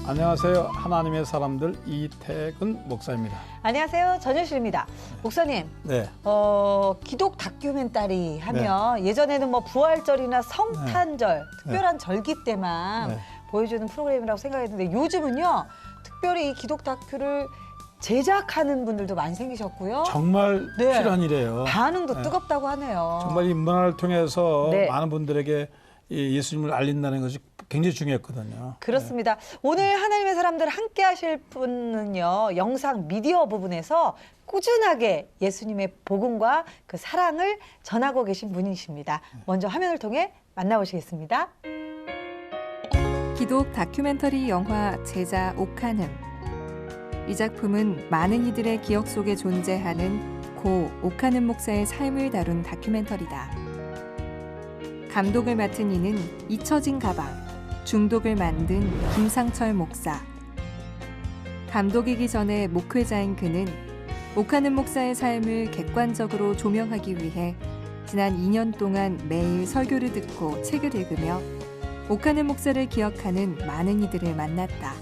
안녕하세요. 하나님의 사람들 이태근 목사입니다. 안녕하세요. 전효실입니다. 목사님, 네. 기독 다큐멘터리 하면 예전에는 뭐 부활절이나 성탄절, 특별한 절기 때만 보여주는 프로그램이라고 생각했는데 요즘은요, 특별히 이 기독 다큐를 제작하는 분들도 많이 생기셨고요. 정말 필요한 일이에요. 반응도 뜨겁다고 하네요. 정말 이 문화를 통해서 네. 많은 분들에게 이 예수님을 알린다는 것이 굉장히 중요했거든요. 그렇습니다. 오늘 하나님의 사람들 함께 하실 분은요, 영상 미디어 부분에서 꾸준하게 예수님의 복음과 그 사랑을 전하고 계신 분이십니다. 먼저 화면을 통해 만나보시겠습니다. 기독 다큐멘터리 영화 제자 옥한음. 이 작품은 많은 이들의 기억 속에 존재하는 고 옥한음 목사의 삶을 다룬 다큐멘터리다. 감독을 맡은 이는 잊혀진 가방, 중독을 만든 김상철 목사. 감독이기 전에 목회자인 그는 옥한음 목사의 삶을 객관적으로 조명하기 위해 지난 2년 동안 매일 설교를 듣고 책을 읽으며 옥한음 목사를 기억하는 많은 이들을 만났다.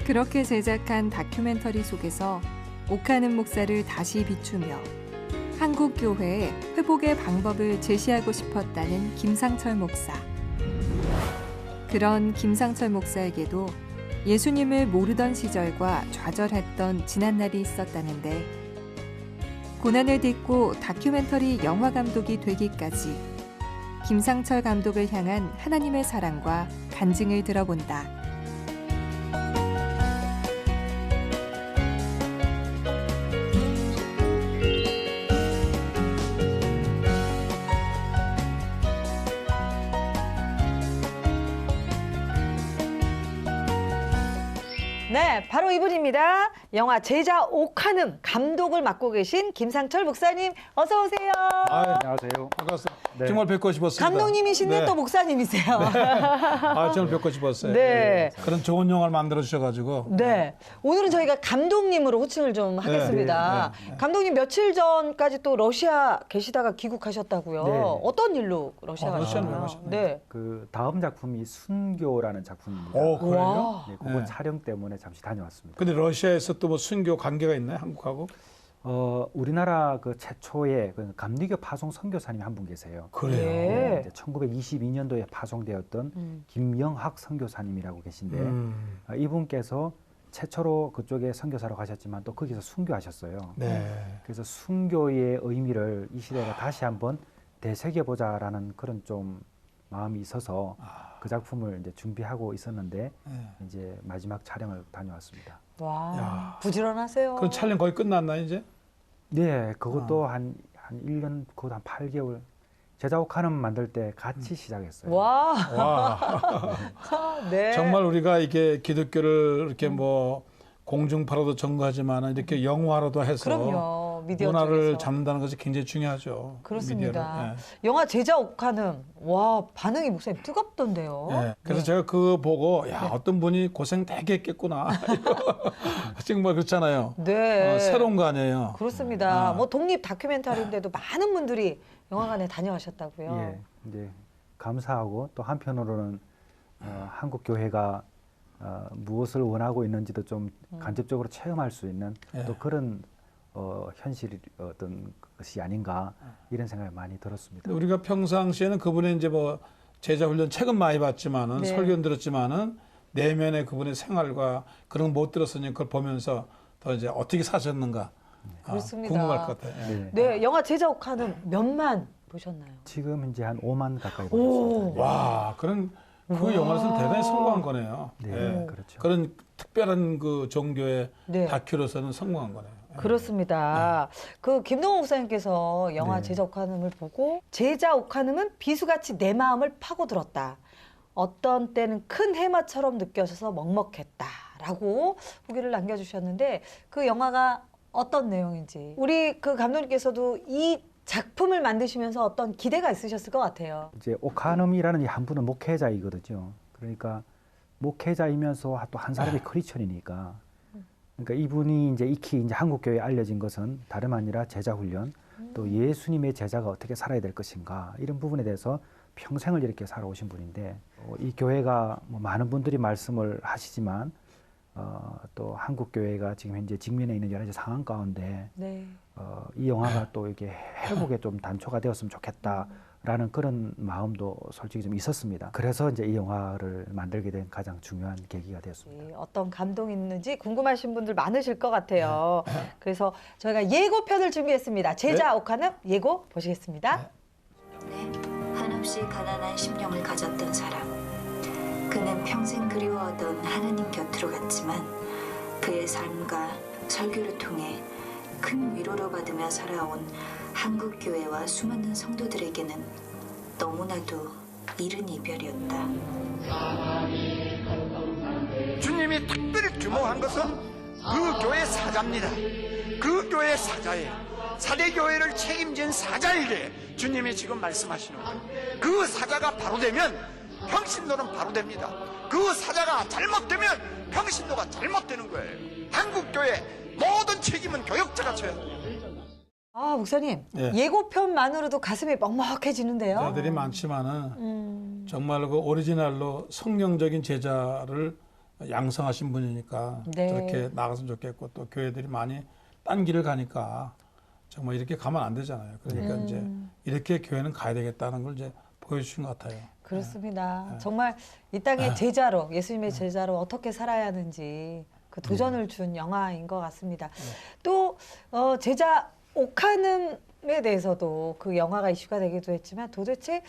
그렇게 제작한 다큐멘터리 속에서 옥한음 목사를 다시 비추며 한국 교회의 회복의 방법을 제시하고 싶었다는 김상철 목사. 그런 김상철 목사에게도 예수님을 모르던 시절과 좌절했던 지난날이 있었다는데, 고난을 딛고 다큐멘터리 영화 감독이 되기까지 김상철 감독을 향한 하나님의 사랑과 간증을 들어본다. 네, 바로 이분입니다. 영화 제자 옥한음 감독을 맡고 계신 김상철 목사님, 어서 오세요. 안녕하세요. 반갑습니다. 네. 정말 뵙고 싶었습니다. 감독님이신데 네. 또 목사님이세요. 정말 뵙고 싶었어요. 네. 그런 좋은 영화를 만들어 주셔가지고. 네, 오늘은 저희가 감독님으로 호칭을 좀 하겠습니다. 네. 감독님 며칠 전까지 또 러시아 계시다가 귀국하셨다고요. 네. 어떤 일로 러시아 러시아는 왜 가셨나요? 가셨나요? 네. 그 다음 작품이 순교라는 작품입니다. 오, 그래요? 와. 네, 그거 네. 촬영 때문에 잠시 다녀왔습니다. 근데 러시아에서 또 뭐 순교 관계가 있나요? 한국하고? 우리나라 그 최초의 그 감리교 파송 선교사님이 한 분 계세요. 그래요. 네. 이제 1922년도에 파송되었던 김영학 선교사님이라고 계신데 이분께서 최초로 그쪽에 선교사로 가셨지만 또 거기서 순교하셨어요. 네. 그래서 순교의 의미를 이 시대에 다시 한번 되새겨보자라는 그런 좀 마음이 있어서 그 작품을 이제 준비하고 있었는데 이제 마지막 촬영을 다녀왔습니다. 와, 야. 부지런하세요. 그럼 촬영 거의 끝났나 이제? 네, 그것도 한 1년, 그것도 한 8개월. 제자 옥한음 만들 때 같이 시작했어요. 와, 와. 네. 정말 우리가 이게 기독교를 이렇게 뭐 공중파로도 전거하지만 이렇게 영화로도 해서 그럼요. 미디어 문화를 쪽에서. 잡는다는 것이 굉장히 중요하죠. 그렇습니다. 미디어를. 영화 제자 옥한음, 와, 반응이 목사님 뜨겁던데요. 그래서 네. 제가 그거 보고 야 어떤 분이 고생 되게 했겠구나. 정말 그렇잖아요. 네. 새로운 거 아니에요. 그렇습니다. 뭐 독립 다큐멘터리인데도 많은 분들이 영화관에 다녀가셨다고요. 예, 이제 감사하고 또 한편으로는 한국 교회가 무엇을 원하고 있는지도 좀 간접적으로 체험할 수 있는 또 그런 현실이 어떤 것이 아닌가 이런 생각이 많이 들었습니다. 우리가 평상시에는 그분의 이제 뭐 제자 훈련 책은 많이 봤지만은 네. 설교는 들었지만은 내면의 그분의 생활과 그런 거 못 들었으니 그걸 보면서 더 이제 어떻게 사셨는가 그렇습니다. 궁금할 것 같아요. 네. 네, 영화 제자 옥한음 몇만 보셨나요? 지금 이제 한 5만 가까이 오. 받았습니다. 와, 그런 그 영화로서는 대단히 성공한 거네요. 네, 그렇죠. 그런 특별한 그 종교의 네. 다큐로서는 성공한 거네요. 그렇습니다. 그 김동호 목사님께서 영화 네. 제자 옥한음을 보고 제자 옥한음은 비수같이 내 마음을 파고들었다. 어떤 때는 큰 해마처럼 느껴져서 먹먹했다라고 후기를 남겨주셨는데 그 영화가 어떤 내용인지 우리 그 감독님께서도 이 작품을 만드시면서 어떤 기대가 있으셨을 것 같아요. 이제 오카눔이라는 이 한 분은 목회자이거든요. 그러니까 목회자이면서 또 한 사람이 크리스천이니까. 그러니까 이분이 이제 익히 이제 한국 교회에 알려진 것은 다름 아니라 제자 훈련, 또 예수님의 제자가 어떻게 살아야 될 것인가 이런 부분에 대해서 평생을 이렇게 살아오신 분인데 이 교회가 뭐 많은 분들이 말씀을 하시지만 또 한국 교회가 지금 현재 직면해 있는 여러 가지 상황 가운데 네. 이 영화가 또 이게 회복에 좀 단초가 되었으면 좋겠다라는 그런 마음도 솔직히 좀 있었습니다. 그래서 이제 이 영화를 만들게 된 가장 중요한 계기가 되었습니다. 어떤 감동이 있는지 궁금하신 분들 많으실 것 같아요. 그래서 저희가 예고편을 준비했습니다. 제자 오카눔 예고 보시겠습니다. 네, 한없이 가난한 심령을 가졌던 사람. 그는 평생 그리워하던 하나님 곁으로 갔지만 그의 삶과 설교를 통해 큰 위로를 받으며 살아온 한국 교회와 수많은 성도들에게는 너무나도 이른 이별이었다. 주님이 특별히 규모한 것은 그 교회 사자입니다. 그 교회 사자예요. 사대교회를 책임진 사자에게 주님이 지금 말씀하시는 거예요. 그 사자가 바로 되면 평신도는 바로 됩니다. 그 사자가 잘못되면 평신도가 잘못되는 거예요. 한국교회 모든 책임은 교역자가 져야 돼요. 아, 목사님. 예. 예고편만으로도 가슴이 먹먹해지는데요. 제자들이 많지만은 정말 그 오리지널로 성경적인 제자를 양성하신 분이니까 네. 저렇게 나갔으면 좋겠고 또 교회들이 많이 딴 길을 가니까 정말 이렇게 가면 안 되잖아요. 그러니까 이제 이렇게 교회는 가야 되겠다는 걸 이제 보여주신 것 같아요. 그렇습니다. 정말 이 땅의 제자로, 예수님의 제자로 어떻게 살아야 하는지 그 도전을 준 영화인 것 같습니다. 또 제자 오카눔에 대해서도 그 영화가 이슈가 되기도 했지만 도대체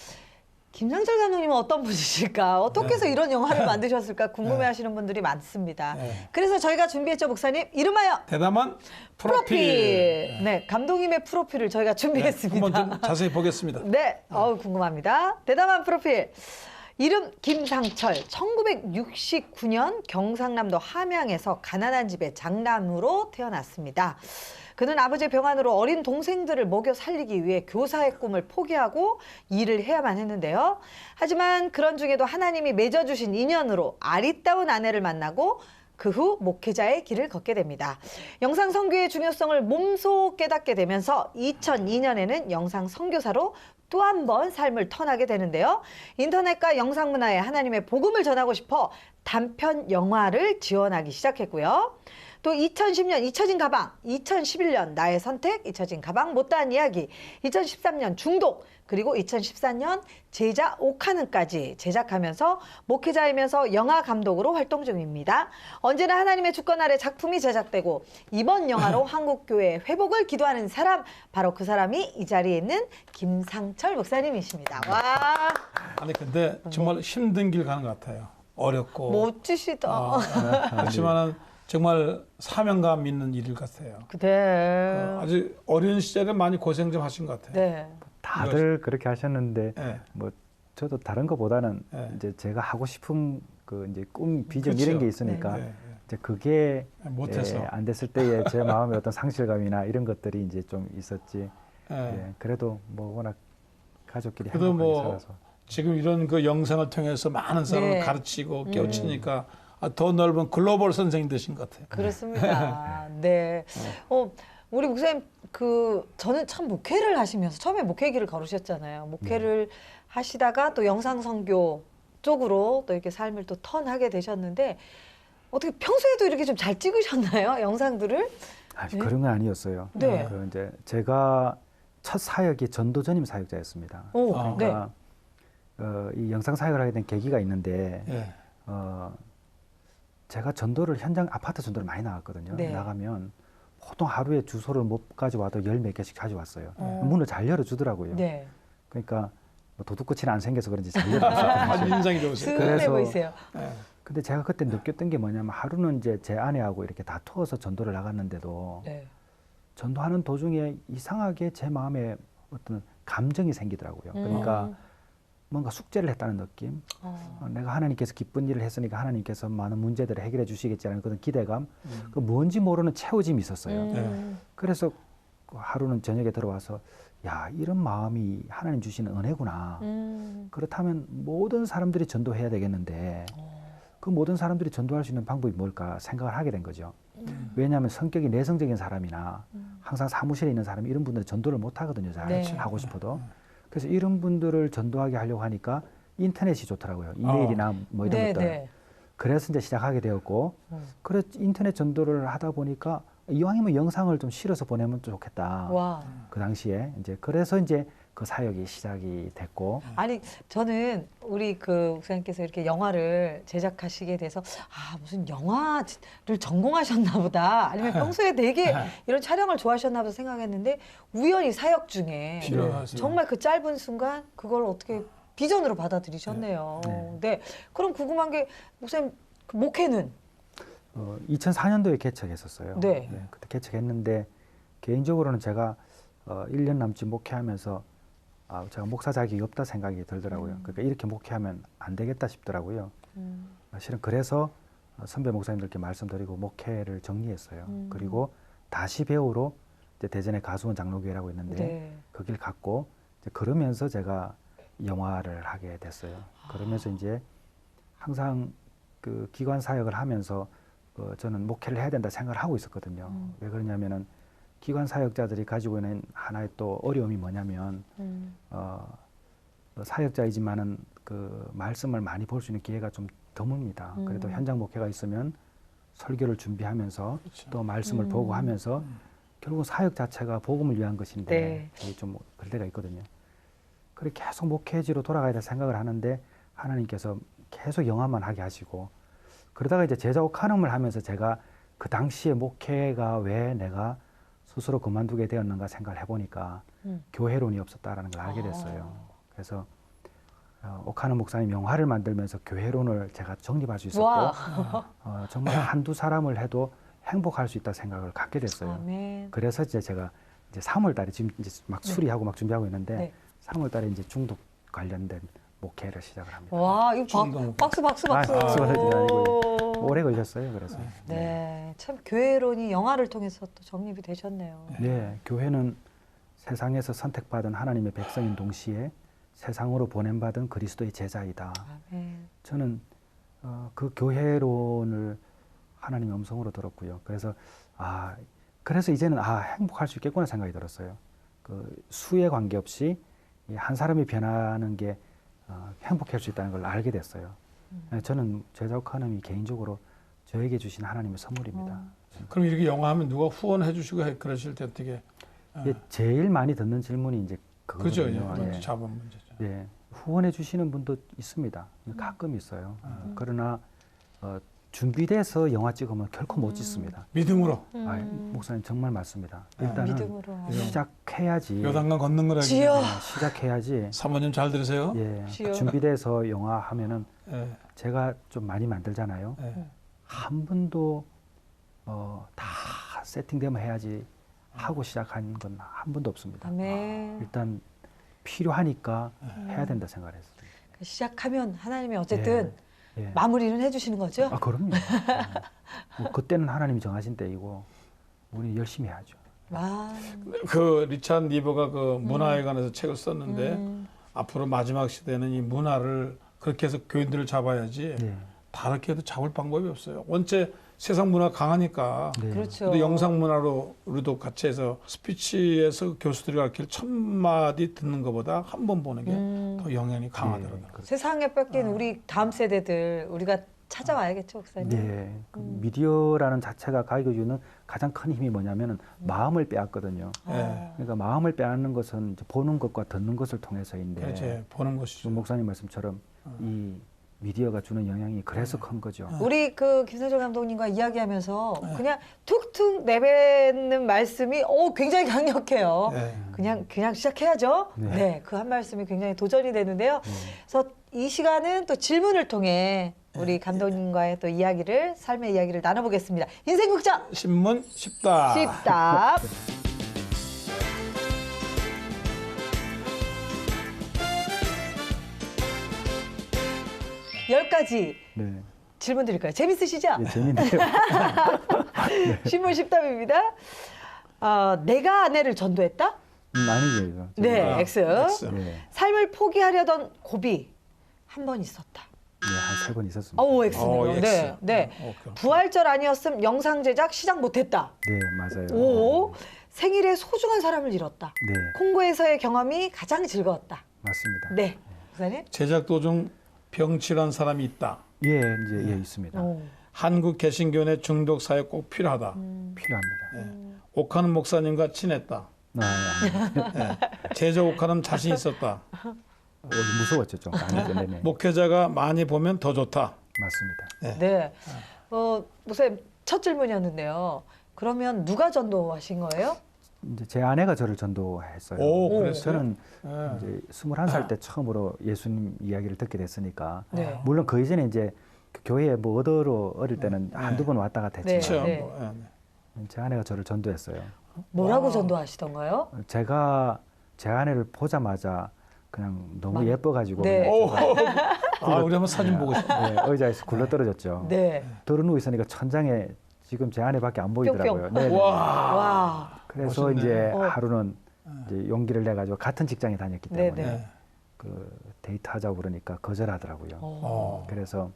김상철 감독님은 어떤 분이실까? 어떻게 해서 이런 영화를 만드셨을까? 궁금해하시는 분들이 많습니다. 그래서 저희가 준비했죠, 목사님. 이름하여 대담한 프로필. 네, 감독님의 프로필을 저희가 준비했습니다. 한번 좀 자세히 보겠습니다. 네, 궁금합니다. 대담한 프로필. 이름 김상철, 1969년 경상남도 함양에서 가난한 집의 장남으로 태어났습니다. 그는 아버지의 병환으로 어린 동생들을 먹여 살리기 위해 교사의 꿈을 포기하고 일을 해야만 했는데요. 하지만 그런 중에도 하나님이 맺어주신 인연으로 아리따운 아내를 만나고 그 후 목회자의 길을 걷게 됩니다. 영상 선교의 중요성을 몸소 깨닫게 되면서 2002년에는 영상 선교사로 또 한 번 삶을 터나게 되는데요. 인터넷과 영상 문화에 하나님의 복음을 전하고 싶어 단편 영화를 지원하기 시작했고요. 또 2010년 잊혀진 가방, 2011년 나의 선택, 잊혀진 가방 못다한 이야기, 2013년 중독, 그리고 2014년 제자 오카눔까지 제작하면서 목회자이면서 영화 감독으로 활동 중입니다. 언제나 하나님의 주권 아래 작품이 제작되고 이번 영화로 한국교회 회복을 기도하는 사람, 바로 그 사람이 이 자리에 있는 김상철 목사님이십니다. 와, 아니 근데 정말 힘든 길 가는 것 같아요. 어렵고 멋지시다. 그렇지만은 정말 사명감 있는 일 같아요. 네. 아주 어린 시절에 많이 고생 좀 하신 것 같아요. 네. 다들 그렇게 하셨는데 네. 뭐 저도 다른 것보다는 네. 이제 제가 하고 싶은 그 이제 꿈, 비전 그렇죠. 이런 게 있으니까 네, 네. 이제 그게 못해서. 안 됐을 때의 제 마음의 어떤 상실감이나 이런 것들이 이제 좀 있었지. 네. 예, 그래도 뭐 워낙 가족끼리 그래도 행복하게 뭐 살아서. 지금 이런 그 영상을 통해서 많은 사람을 네. 가르치고 깨우치니까 더 넓은 글로벌 선생님 되신 것 같아요. 그렇습니다. 네. 우리 목사님 저는 참 목회를 하시면서 처음에 목회길을 걸으셨잖아요. 목회를 하시다가 또 영상 선교 쪽으로 또 이렇게 삶을 또 턴하게 되셨는데 어떻게 평소에도 이렇게 좀 잘 찍으셨나요? 영상들을? 아니, 그런 건 아니었어요. 네. 그 이제 제가 첫 사역이 전도 전임 사역자였습니다. 오, 그러니까 이 영상 사역을 하게 된 계기가 있는데 예. 제가 전도를 현장 아파트 전도를 많이 나갔거든요. 네. 나가면 보통 하루에 주소를 못 가져와도 10몇 개씩 가져왔어요. 문을 잘 열어주더라고요. 네. 그러니까 뭐 도둑끝이 안 생겨서 그런지 잘 열어주셨거든요. 아주 인상이 좋으세요. 순해 그래서- 보이세요. 예. 근데 제가 그때 느꼈던 게 뭐냐면 하루는 이제 제 아내하고 이렇게 다투어서 전도를 나갔는데도 네. 전도하는 도중에 이상하게 제 마음에 어떤 감정이 생기더라고요. 그러니까 뭔가 숙제를 했다는 느낌. 내가 하나님께서 기쁜 일을 했으니까 하나님께서 많은 문제들을 해결해 주시겠지라는 그런 기대감. 그 뭔지 모르는 채워짐이 있었어요. 네. 그래서 그 하루는 저녁에 들어와서 야, 이런 마음이 하나님 주시는 은혜구나. 그렇다면 모든 사람들이 전도해야 되겠는데 그 모든 사람들이 전도할 수 있는 방법이 뭘까 생각을 하게 된 거죠. 왜냐하면 성격이 내성적인 사람이나 항상 사무실에 있는 사람이 이런 분들은 전도를 못 하거든요. 잘 네. 하고 싶어도. 그래서 이런 분들을 전도하게 하려고 하니까 인터넷이 좋더라고요. 이메일이나 뭐 이런 네, 것들. 네. 그래서 이제 시작하게 되었고, 그래 인터넷 전도를 하다 보니까 이왕이면 영상을 좀 실어서 보내면 좀 좋겠다. 와. 그 당시에 이제 그래서 이제 그 사역이 시작이 됐고, 아니 저는 우리 그 목사님께서 이렇게 영화를 제작하시게 돼서 아 무슨 영화를 전공하셨나 보다 아니면 평소에 되게 이런 촬영을 좋아하셨나 보다 생각했는데 우연히 사역 중에 필요하세요. 정말 그 짧은 순간 그걸 어떻게 비전으로 받아들이셨네요. 네. 네. 그럼 궁금한 게 목사님 그 목회는 2004년도에 개척했었어요. 네. 그때 개척했는데 개인적으로는 제가 1년 남짓 목회하면서 제가 목사 자격이 없다 생각이 들더라고요. 그러니까 이렇게 목회하면 안 되겠다 싶더라고요. 실은 그래서 선배 목사님들께 말씀드리고 목회를 정리했어요. 그리고 다시 배우러 이제 대전의 가수원 장로교회라고 있는데 네. 그 길 갔고 이제 그러면서 제가 영화를 하게 됐어요. 그러면서 이제 항상 그 기관 사역을 하면서 저는 목회를 해야 된다 생각을 하고 있었거든요. 왜 그러냐면은 기관 사역자들이 가지고 있는 하나의 또 어려움이 뭐냐면 사역자이지만은 그 말씀을 많이 볼 수 있는 기회가 좀 드뭅니다. 그래도 현장 목회가 있으면 설교를 준비하면서 그렇죠. 또 말씀을 보고 하면서 결국 사역 자체가 복음을 위한 것인데 네. 이게 좀 그럴 때가 있거든요. 그래 계속 목회지로 돌아가야 될 생각을 하는데 하나님께서 계속 영화만 하게 하시고 그러다가 이제 제자 옥한음을 하면서 제가 그 당시에 목회가 왜 내가 스스로 그만두게 되었는가 생각을 해보니까 교회론이 없었다라는 걸 알게 됐어요. 그래서 옥한음 목사님 영화를 만들면서 교회론을 제가 정립할 수 있었고 정말 한두 사람을 해도 행복할 수 있다 생각을 갖게 됐어요. 아멘. 그래서 이제 제가 이제 3월 달에 지금 이제 막 수리하고 막 준비하고 있는데 네. 3월 달에 이제 중독 관련된 목회를 시작을 합니다. 와 이거 중독. 박수. 박수 받을 게 아니고요. 오래 걸렸어요. 그래서. 네, 참 교회론이 영화를 통해서 또 정립이 되셨네요. 네, 교회는 세상에서 선택받은 하나님의 백성인 동시에 세상으로 보냄받은 그리스도의 제자이다. 아멘. 저는 그 교회론을 하나님의 음성으로 들었고요. 그래서 그래서 이제는 행복할 수 있겠구나 생각이 들었어요. 그 수에 관계없이 이 한 사람이 변하는 게 행복할 수 있다는 걸 알게 됐어요. 저는 제자 옥한음이 개인적으로 저에게 주신 하나님의 선물입니다. 그럼 이렇게 영화하면 누가 후원해 주시고 그러실 때 어떻게? 이게 제일 많이 듣는 질문이 이제 그죠, 그거거든요. 예. 자본 문제죠. 예, 후원해 주시는 분도 있습니다. 가끔 있어요. 그러나 준비돼서 영화 찍으면 결코 못 찍습니다. 믿음으로 목사님 정말 맞습니다. 일단은 믿음으로. 시작해야지. 요단강 걷는 거라. 지요. 시작해야지. 사모님 잘 들으세요? 예, 지요. 준비돼서 영화 하면은 예. 제가 좀 많이 만들잖아요. 예. 한 번도 다 세팅되면 해야지 하고 시작한 건 한 번도 없습니다. 아멘. 일단 필요하니까 해야 된다 생각했어요. 시작하면 하나님이 어쨌든 예. 마무리는 해주시는 거죠? 그럼요. 뭐 그때는 하나님이 정하신 때이고 우리 열심히 해야죠. 와. 그 리차드 니버가 그 문화에 관해서 책을 썼는데 앞으로 마지막 시대는 이 문화를 그렇게 해서 교인들을 잡아야지 네. 다르게 해도 잡을 방법이 없어요. 원체 세상 문화 강하니까. 네. 그렇죠. 근데 영상 문화로 우리도 같이 해서 스피치에서 교수들이 가르칠 1000마디 듣는 것보다 한 번 보는 게 더 영향이 강하더라고요. 세상에 뺏긴 우리 다음 세대들 우리가 찾아와야겠죠, 목사님. 네. 그 미디어라는 자체가 가지고 주는 가장 큰 힘이 뭐냐면은 마음을 빼앗거든요. 예. 그러니까 마음을 빼앗는 것은 이제 보는 것과 듣는 것을 통해서인데 이제 보는 것이죠. 목사님 말씀처럼 이 미디어가 주는 영향이 그래서 큰 거죠. 우리 그 김선정 감독님과 이야기하면서 그냥 툭툭 내뱉는 말씀이 굉장히 강력해요. 예. 그냥 시작해야죠. 네. 네, 그 한 말씀이 굉장히 도전이 되는데요. 그래서 이 시간은 또 질문을 통해 우리 감독님과의 또 이야기를 삶의 이야기를 나눠보겠습니다. 인생극장 신문 쉽다. 쉽답. 열 가지 네. 질문 드릴까요? 재밌으시죠? 예, 재밌네요. 신문 십답입니다. 내가 아내를 전도했다? 아니죠. 네, X. 네, 삶을 포기하려던 고비 한 번 있었다. 한 3번 있었습니다. 오, X네요. X. 네, 네. 부활절 아니었음 영상 제작 시작 못했다. 네, 맞아요. 오, 생일에 소중한 사람을 잃었다. 네, 콩고에서의 경험이 가장 즐거웠다. 맞습니다. 네, 목사님. 제작 도중 병치료한 사람이 있다. 예, 이제 예, 있습니다. 오. 한국 개신교 내 중독 사회 꼭 필요하다. 필요합니다. 옥하는 목사님과 친했다. 제자 옥하는 자신 있었다. 무서웠죠, 좀. 네네. 목회자가 많이 보면 더 좋다. 맞습니다. 네. 목사님 첫 질문이었는데요. 그러면 누가 전도하신 거예요? 이제 제 아내가 저를 전도했어요. 오, 그랬어요? 저는 네. 이제 21살 때 처음으로 예수님 이야기를 듣게 됐으니까 네. 물론 그 이전에 이제 그 교회에 뭐 얻어로 어릴 때는 한두 번 왔다 갔다 네. 했지만 그렇죠. 네. 뭐, 제 아내가 저를 전도했어요. 뭐라고 와. 전도하시던가요? 제가 제 아내를 보자마자 그냥 너무 예뻐가지고 네. 오, 우리 한번 사진 보고 싶다. 네, 의자에서 굴러 떨어졌죠. 네. 들어누워 있으니까 천장에 지금 제 아내밖에 안 보이더라고요. 뿅뿅. 네, 네. 와. 그래서 멋있네. 이제 어. 하루는 이제 용기를 내 가지고 같은 직장에 다녔기 네, 때문에 네. 그 데이트하자고 그러니까 거절하더라고요. 그래서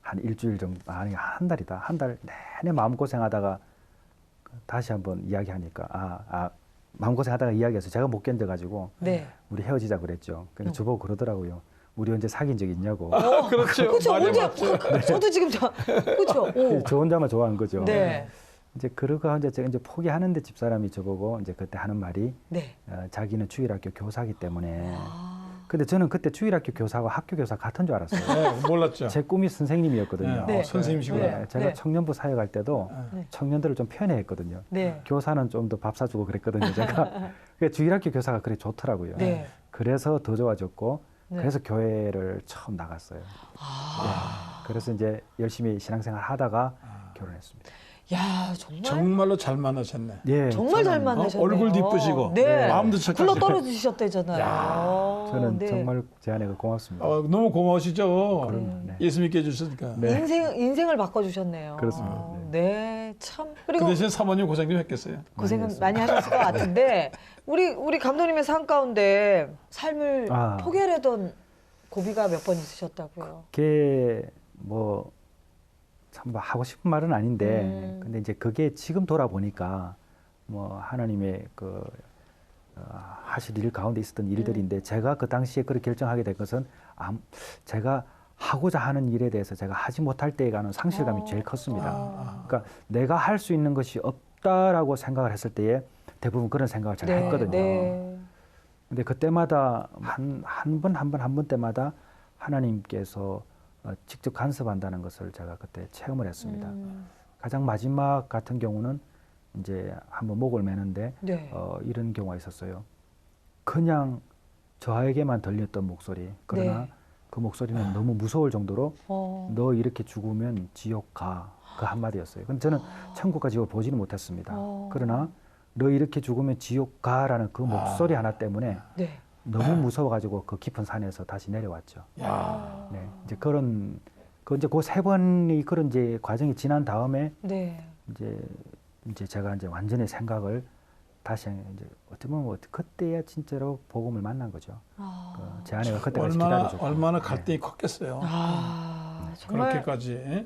한 일주일 정도 아니 한 달이다. 한 달 내내 마음고생하다가 다시 한번 이야기하니까 마음고생하다가 이야기해서 제가 못 견뎌가지고 네. 우리 헤어지자 그랬죠. 근데 저보고 그러더라고요. 우리 언제 사귄 적 있냐고. 그렇죠. 그렇죠. 말이 언제? 맞죠. 저도 지금 그렇죠. 오. 저 혼자만 좋아한 거죠. 네. 이제 그러고 이제 제가 이제 포기하는데 집사람이 저보고 이제 그때 하는 말이 네. 자기는 주일학교 교사기 때문에. 아. 근데 저는 그때 주일학교 교사하고 학교 교사 같은 줄 알았어요. 네, 몰랐죠. 제 꿈이 선생님이었거든요. 네. 선생님이시구나. 네. 제가 청년부 사역할 때도 네. 청년들을 좀 편애했거든요. 네. 교사는 좀 더 밥 사주고 그랬거든요. 제가 그러니까 주일학교 교사가 그래 좋더라고요. 네. 그래서 더 좋아졌고 네. 그래서 교회를 처음 나갔어요. 그래서 이제 열심히 신앙생활 하다가 결혼했습니다. 야, 정말 정말로 잘 만나셨네. 예, 정말 잘 만나셨네요. 얼굴도 이쁘시고 네. 마음도 착하시고. 굴러 떨어지셨대잖아요. 저는 네. 정말 제 아내가 고맙습니다. 너무 고마우시죠. 네. 예수 믿게 해주셨으니까. 네. 인생을 바꿔주셨네요. 그렇습니다. 네, 참. 그 그리고 대신 사모님 고생 좀 했겠어요. 고생은 많이 하셨을 것 같은데 우리 감독님의 삶 가운데 삶을 아. 포기하려던 고비가 몇 번 있으셨다고요. 그게 뭐 참 뭐 하고 싶은 말은 아닌데 근데 이제 그게 지금 돌아보니까 뭐 하나님의 그 하실 일 가운데 있었던 일들인데 제가 그 당시에 그렇게 결정하게 된 것은 제가 하고자 하는 일에 대해서 제가 하지 못할 때에 가는 상실감이 제일 컸습니다. 그러니까 내가 할 수 있는 것이 없다라고 생각을 했을 때에 대부분 그런 생각을 제가 했거든요. 네. 근데 그때마다 한 번 때마다 하나님께서 직접 간섭한다는 것을 제가 그때 체험을 했습니다. 가장 마지막 같은 경우는 이제 한번 목을 매는데 네. 이런 경우가 있었어요. 그냥 저에게만 들렸던 목소리. 그러나 네. 그 목소리는 너무 무서울 정도로 어. 너 이렇게 죽으면 지옥 가. 그 한마디였어요. 근데 저는 천국과 지옥을 보지는 못했습니다. 그러나 너 이렇게 죽으면 지옥 가라는 그 목소리 하나 때문에 네. 너무 무서워가지고 그 깊은 산에서 다시 내려왔죠. 야. 네, 이제 이제 그 3번이 그런 이제 과정이 지난 다음에 네. 이제 제가 이제 완전히 생각을 다시 이제 어떻게 보면 그때야 진짜로 복음을 만난 거죠. 제 아내가 그때까지 기다려줬고. 얼마나 갈등이 컸겠어요. 정말 그렇게까지.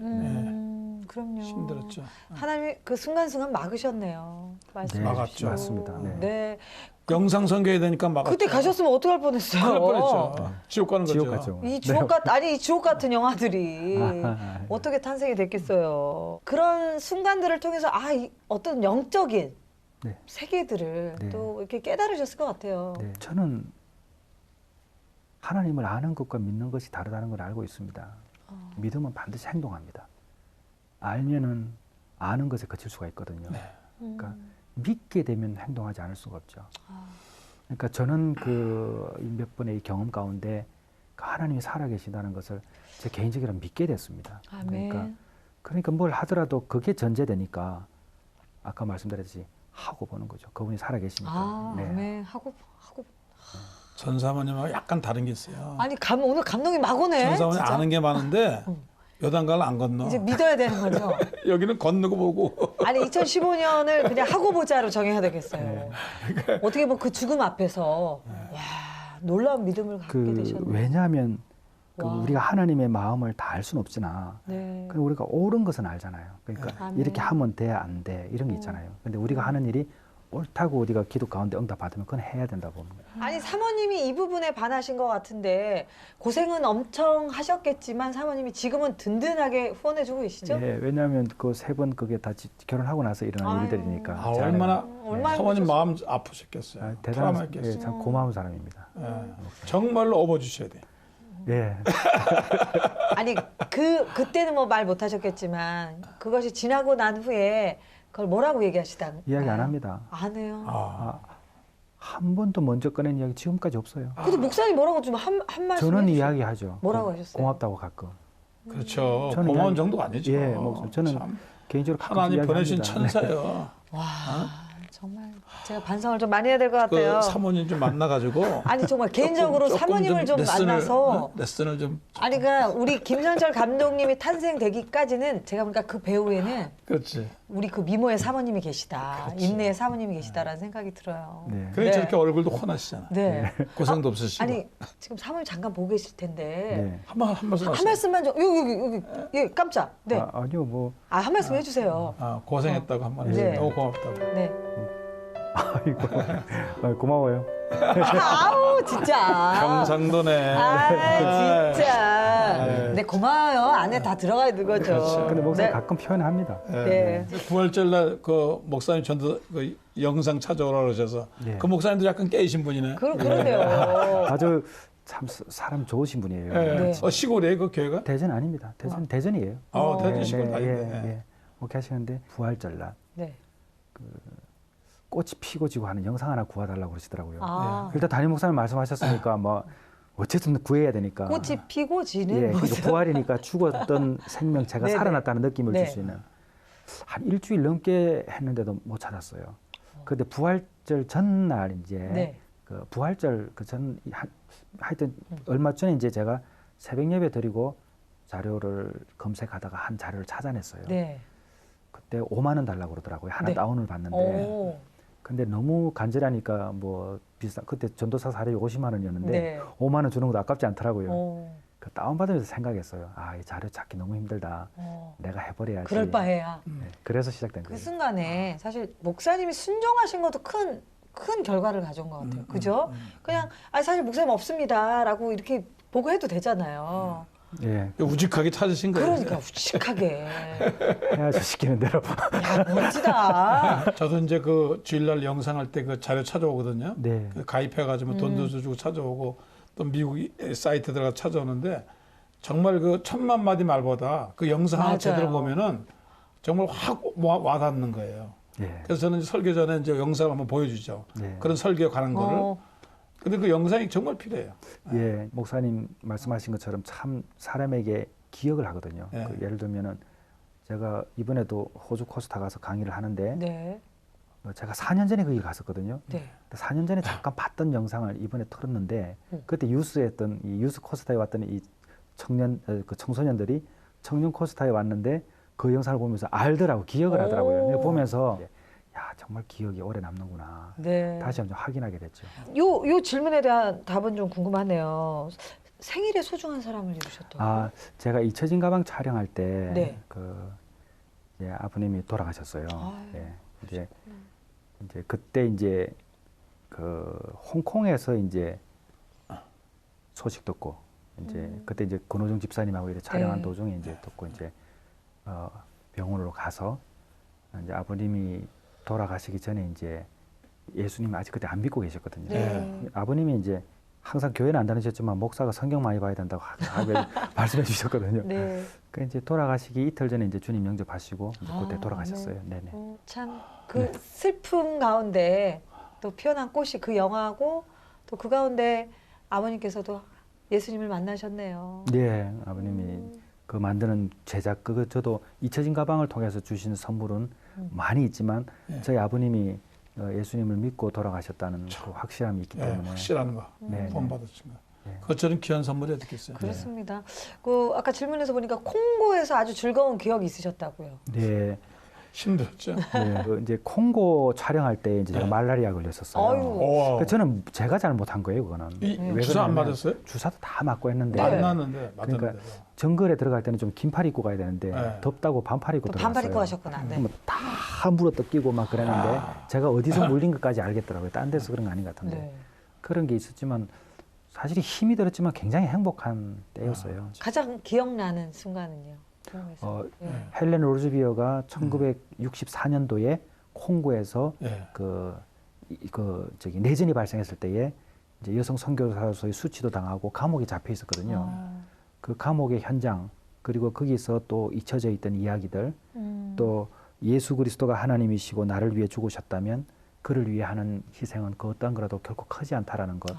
그럼요. 힘들었죠. 하나님이 그 순간순간 막으셨네요. 네, 막았죠. 맞습니다. 네. 네. 영상 선교해야 되니까 막았죠. 그때 가셨으면 어떡할 뻔했어요. 큰일 날 뻔했죠. 지옥 가는 거죠. 지옥 갔죠. 이 주옥 같은 영화들이 어떻게 탄생이 됐겠어요. 그런 순간들을 통해서 어떤 영적인 네. 세계들을 네. 또 이렇게 깨달으셨을 것 같아요. 네, 저는 하나님을 아는 것과 믿는 것이 다르다는 걸 알고 있습니다. 믿음은 반드시 행동합니다. 알면은 아는 것에 그칠 수가 있거든요. 그러니까 믿게 되면 행동하지 않을 수가 없죠. 그러니까 저는 그 몇 번의 경험 가운데 하나님이 살아계신다는 것을 제 개인적으로 믿게 됐습니다. 아멘. 그러니까 뭘 하더라도 그게 전제되니까 아까 말씀드렸듯이 하고 보는 거죠. 그분이 살아계시니까. 네. 아멘. 하고. 전 사모님하고 약간 다른 게 있어요. 아니 오늘 감동이 막 오네. 전 사모님 진짜. 아는 게 많은데 요단강을 안 건너. 이제 믿어야 되는 거죠. 여기는 건너고 보고. 아니 2015년을 그냥 하고 보자로 정해야 되겠어요. 네. 어떻게 보면 그 죽음 앞에서 와 놀라운 믿음을 갖게 되셨네요. 왜냐하면 와. 우리가 하나님의 마음을 다 알 수는 없으나 네. 그럼 우리가 옳은 것은 알잖아요. 그러니까 아멘. 이렇게 하면 돼, 안 돼, 이런 게 있잖아요. 근데 우리가 하는 일이 옳다고 우리가 기도 가운데 응답 받으면 그건 해야 된다고 보는 거예요. 아니 사모님이 이 부분에 반하신 것 같은데 고생은 엄청 하셨겠지만 사모님이 지금은 든든하게 후원해주고 계시죠? 예, 왜냐하면 그 세 번 그게 다 결혼하고 나서 일어난 아유. 일들이니까. 아, 잘 얼마나 얼마나 사모님 힘드셨어요? 마음 아프셨겠어요. 아, 대단한 트라우마였겠어요. 예, 참 고마운 사람입니다. 예. 정말로 업어주셔야 돼. 예, 아니 그때는 뭐 말 못하셨겠지만 그것이 지나고 난 후에 그걸 뭐라고 얘기하시다? 이야기 안 합니다. 안 해요. 아, 한 번도 먼저 꺼낸 이야기 지금까지 없어요. 근데 목사님 뭐라고 좀 한 말씀 저는 해주세요. 이야기하죠. 뭐라고 하셨어요? 고맙다고 가끔. 그렇죠. 저는 고마운 이야기- 정도가 아니죠. 예, 뭐 저는 참, 개인적으로 가끔 하나님 보내신 이야기합니다. 천사요. 와 정말 제가 반성을 좀 많이 해야 될 것 같아요. 그 사모님 좀 만나가지고. 아니 정말 개인적으로 조금 사모님을 좀 만나서 레슨을 좀. 아니 그러니까 우리 김선철 감독님이 탄생되기까지는 제가 보니까 그 배우에는 그렇지. 우리 그 미모의 사모님이 계시다, 그렇지. 인내의 사모님이 계시다라는 생각이 들어요. 네. 그래 네. 저렇게 얼굴도 훤하시잖아. 네. 고생도 없으시고. 아니 지금 사모님 잠깐 보고 계실 텐데 네. 한 말씀 한 하세요. 말씀만 좀 여기 예 깜짝 네. 아니요, 뭐 한 말씀 해주세요. 아, 고생했다고 한 말씀. 네. 너무 고맙다고. 네. 아이고, 고마워요. 아우 진짜. 경상도네. 아 진짜. 네. 네 고마워요. 안에 다 들어가 있는 거죠. 그렇죠. 근데 목사님 네. 가끔 표현합니다. 네. 부활절 날 그 목사님 전도 그 영상 찾아오라 그러셔서 예. 그 목사님도 약간 깨이신 분이네. 그러네요. 아주 참 사람 좋으신 분이에요. 예. 네. 시골이에요 그 교회가? 대전 아닙니다. 대전이에요. 대전 네, 시골 네, 아닌데. 예. 그렇게 하시는데 부활절날 네. 꽃이 피고 지고 하는 영상 하나 구해달라고 그러시더라고요. 아 일단 담임 목사님 말씀하셨으니까 뭐 어쨌든 구해야 되니까. 꽃이 피고 지는 예, 모습. 그러니까 부활이니까 죽었던 생명체가 네네. 살아났다는 느낌을 네. 줄 수 있는 한 일주일 넘게 했는데도 못 찾았어요. 그런데 부활절 전날 이제 네. 그 부활절 그 전 하여튼 얼마 전에 이제 제가 새벽 예배 드리고 자료를 검색하다가 한 자료를 찾아냈어요. 네. 그때 5만 원 달라고 그러더라고요. 하나 네. 다운을 받는데. 오. 근데 너무 간절하니까 뭐 비싸. 그때 전도사 사례비 50만 원이었는데 네. 5만 원 주는 것도 아깝지 않더라고요. 오. 그 다운받으면서 생각했어요. 아, 이 자료 찾기 너무 힘들다. 어. 내가 해버려야지. 그럴 바에야. 네, 그래서 시작된 그 거예요. 순간에 사실 목사님이 순종하신 것도 큰 결과를 가져온 것 같아요. 그죠? 그냥 사실 목사님 없습니다라고 이렇게 보고해도 되잖아요. 예, 우직하게 찾으신 거예요. 그러니까 우직하게. 해야죠. 시키는 대로. 야 멋지다. 저도 이제 그 주일날 영상할 때 그 자료 찾아오거든요. 네. 그 가입해가지고 돈도 주고 찾아오고 또 미국 사이트 들어가 찾아오는데 정말 그 1000만 마디 말보다 그 영상 하나 맞아요. 제대로 보면은 정말 확 와닿는 거예요. 예. 그래서 저는 설교 전에 이제 영상을 한번 보여주죠. 네. 그런 설교에 관한 거를. 근데 그 영상이 정말 필요해요. 예, 목사님 말씀하신 것처럼 참 사람에게 기억을 하거든요. 예. 그 예를 들면은 제가 이번에도 호주 코스타 가서 강의를 하는데 네. 제가 4년 전에 거기 갔었거든요. 네. 4년 전에 잠깐 봤던 영상을 이번에 틀었는데 그때 유스했던 이 유스 코스타에 왔던 이 그 청소년들이 청년 코스타에 왔는데 그 영상을 보면서 알더라고 기억을 하더라고요. 근데 보면서 야 정말 기억이 오래 남는구나. 네. 다시 한번 확인하게 됐죠. 요 질문에 대한 답은 좀 궁금하네요. 생일에 소중한 사람을 이루셨다고. 아 제가 잊혀진 가방 촬영할 때 네. 그 이제 아버님이 돌아가셨어요. 아유, 예. 이제 그때 이제 그 홍콩에서 이제 소식 듣고 이제 그때 이제 권호중 집사님하고 이렇게 촬영한 네. 도중에 이제 듣고 이제 병원으로 가서 이제 아버님이 돌아가시기 전에 이제 예수님 아직 그때 안 믿고 계셨거든요. 네. 아버님이 이제 항상 교회는 안 다니셨지만 목사가 성경 많이 봐야 된다고 말씀해 주셨거든요. 네. 그 이제 돌아가시기 이틀 전에 이제 주님 영접하시고 이제 그때 아, 돌아가셨어요. 네네. 참 그 슬픔 가운데 또 피어난 꽃이 그 영화고 또 그 가운데 아버님께서도 예수님을 만나셨네요. 네, 아버님이 그 만드는 제작 저도 잊혀진 가방을 통해서 주신 선물은 많이 있지만 저희 아버님이 예수님을 믿고 돌아가셨다는 그 확실함이 있기 때문에 확실한 거. 네, 돈 받으신 거. 그것처럼 귀한 선물이 어떻겠어요. 그렇습니다. 그 아까 질문에서 보니까 콩고에서 아주 즐거운 기억이 있으셨다고요. 네. 힘들었죠. 네. 그 이제 콩고 촬영할 때 이제 제가 네. 말라리아 걸렸었어요. 아유. 그래서 저는 제가 잘못한 거예요, 그거는. 왜 주사 안 그러냐면 맞았어요? 주사도 다 맞고 했는데 네. 만났는데 맞았는데. 그러니까 정글에 들어갈 때는 좀 긴팔 입고 가야 되는데 네. 덥다고 반팔 입고 또 들어갔어요. 반팔 입고 하셨구나. 네. 그러면 다 물어 뜯기고 막 그랬는데 제가 어디서 물린 것까지 알겠더라고요. 딴 데서 그런 거 아닌 것 같은데. 네. 그런 게 있었지만 사실 힘이 들었지만 굉장히 행복한 때였어요. 가장 기억나는 순간은요. 콩고에서. 예. 헬렌 로즈비어가 1964년도에 콩고에서 예. 저기 내전이 발생했을 때에 이제 여성 선교사로서의 수치도 당하고 감옥에 잡혀 있었거든요. 그 감옥의 현장 그리고 거기서 또 잊혀져 있던 이야기들 또 예수 그리스도가 하나님이시고 나를 위해 죽으셨다면 그를 위해 하는 희생은 그 어떤 거라도 결코 크지 않다라는 것.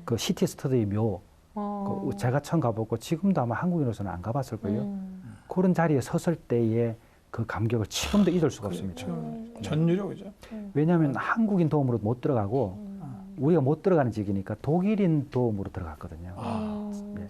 그 시티 스터디의 묘. 그 제가 처음 가보고 지금도 아마 한국인으로서는 안 가봤을 거예요. 그런 자리에 섰을 때의 그 감격을 지금도 잊을 수가 없습니다. 전유력이죠. 왜냐하면 한국인 도움으로 못 들어가고 우리가 못 들어가는 지역이니까 독일인 도움으로 들어갔거든요.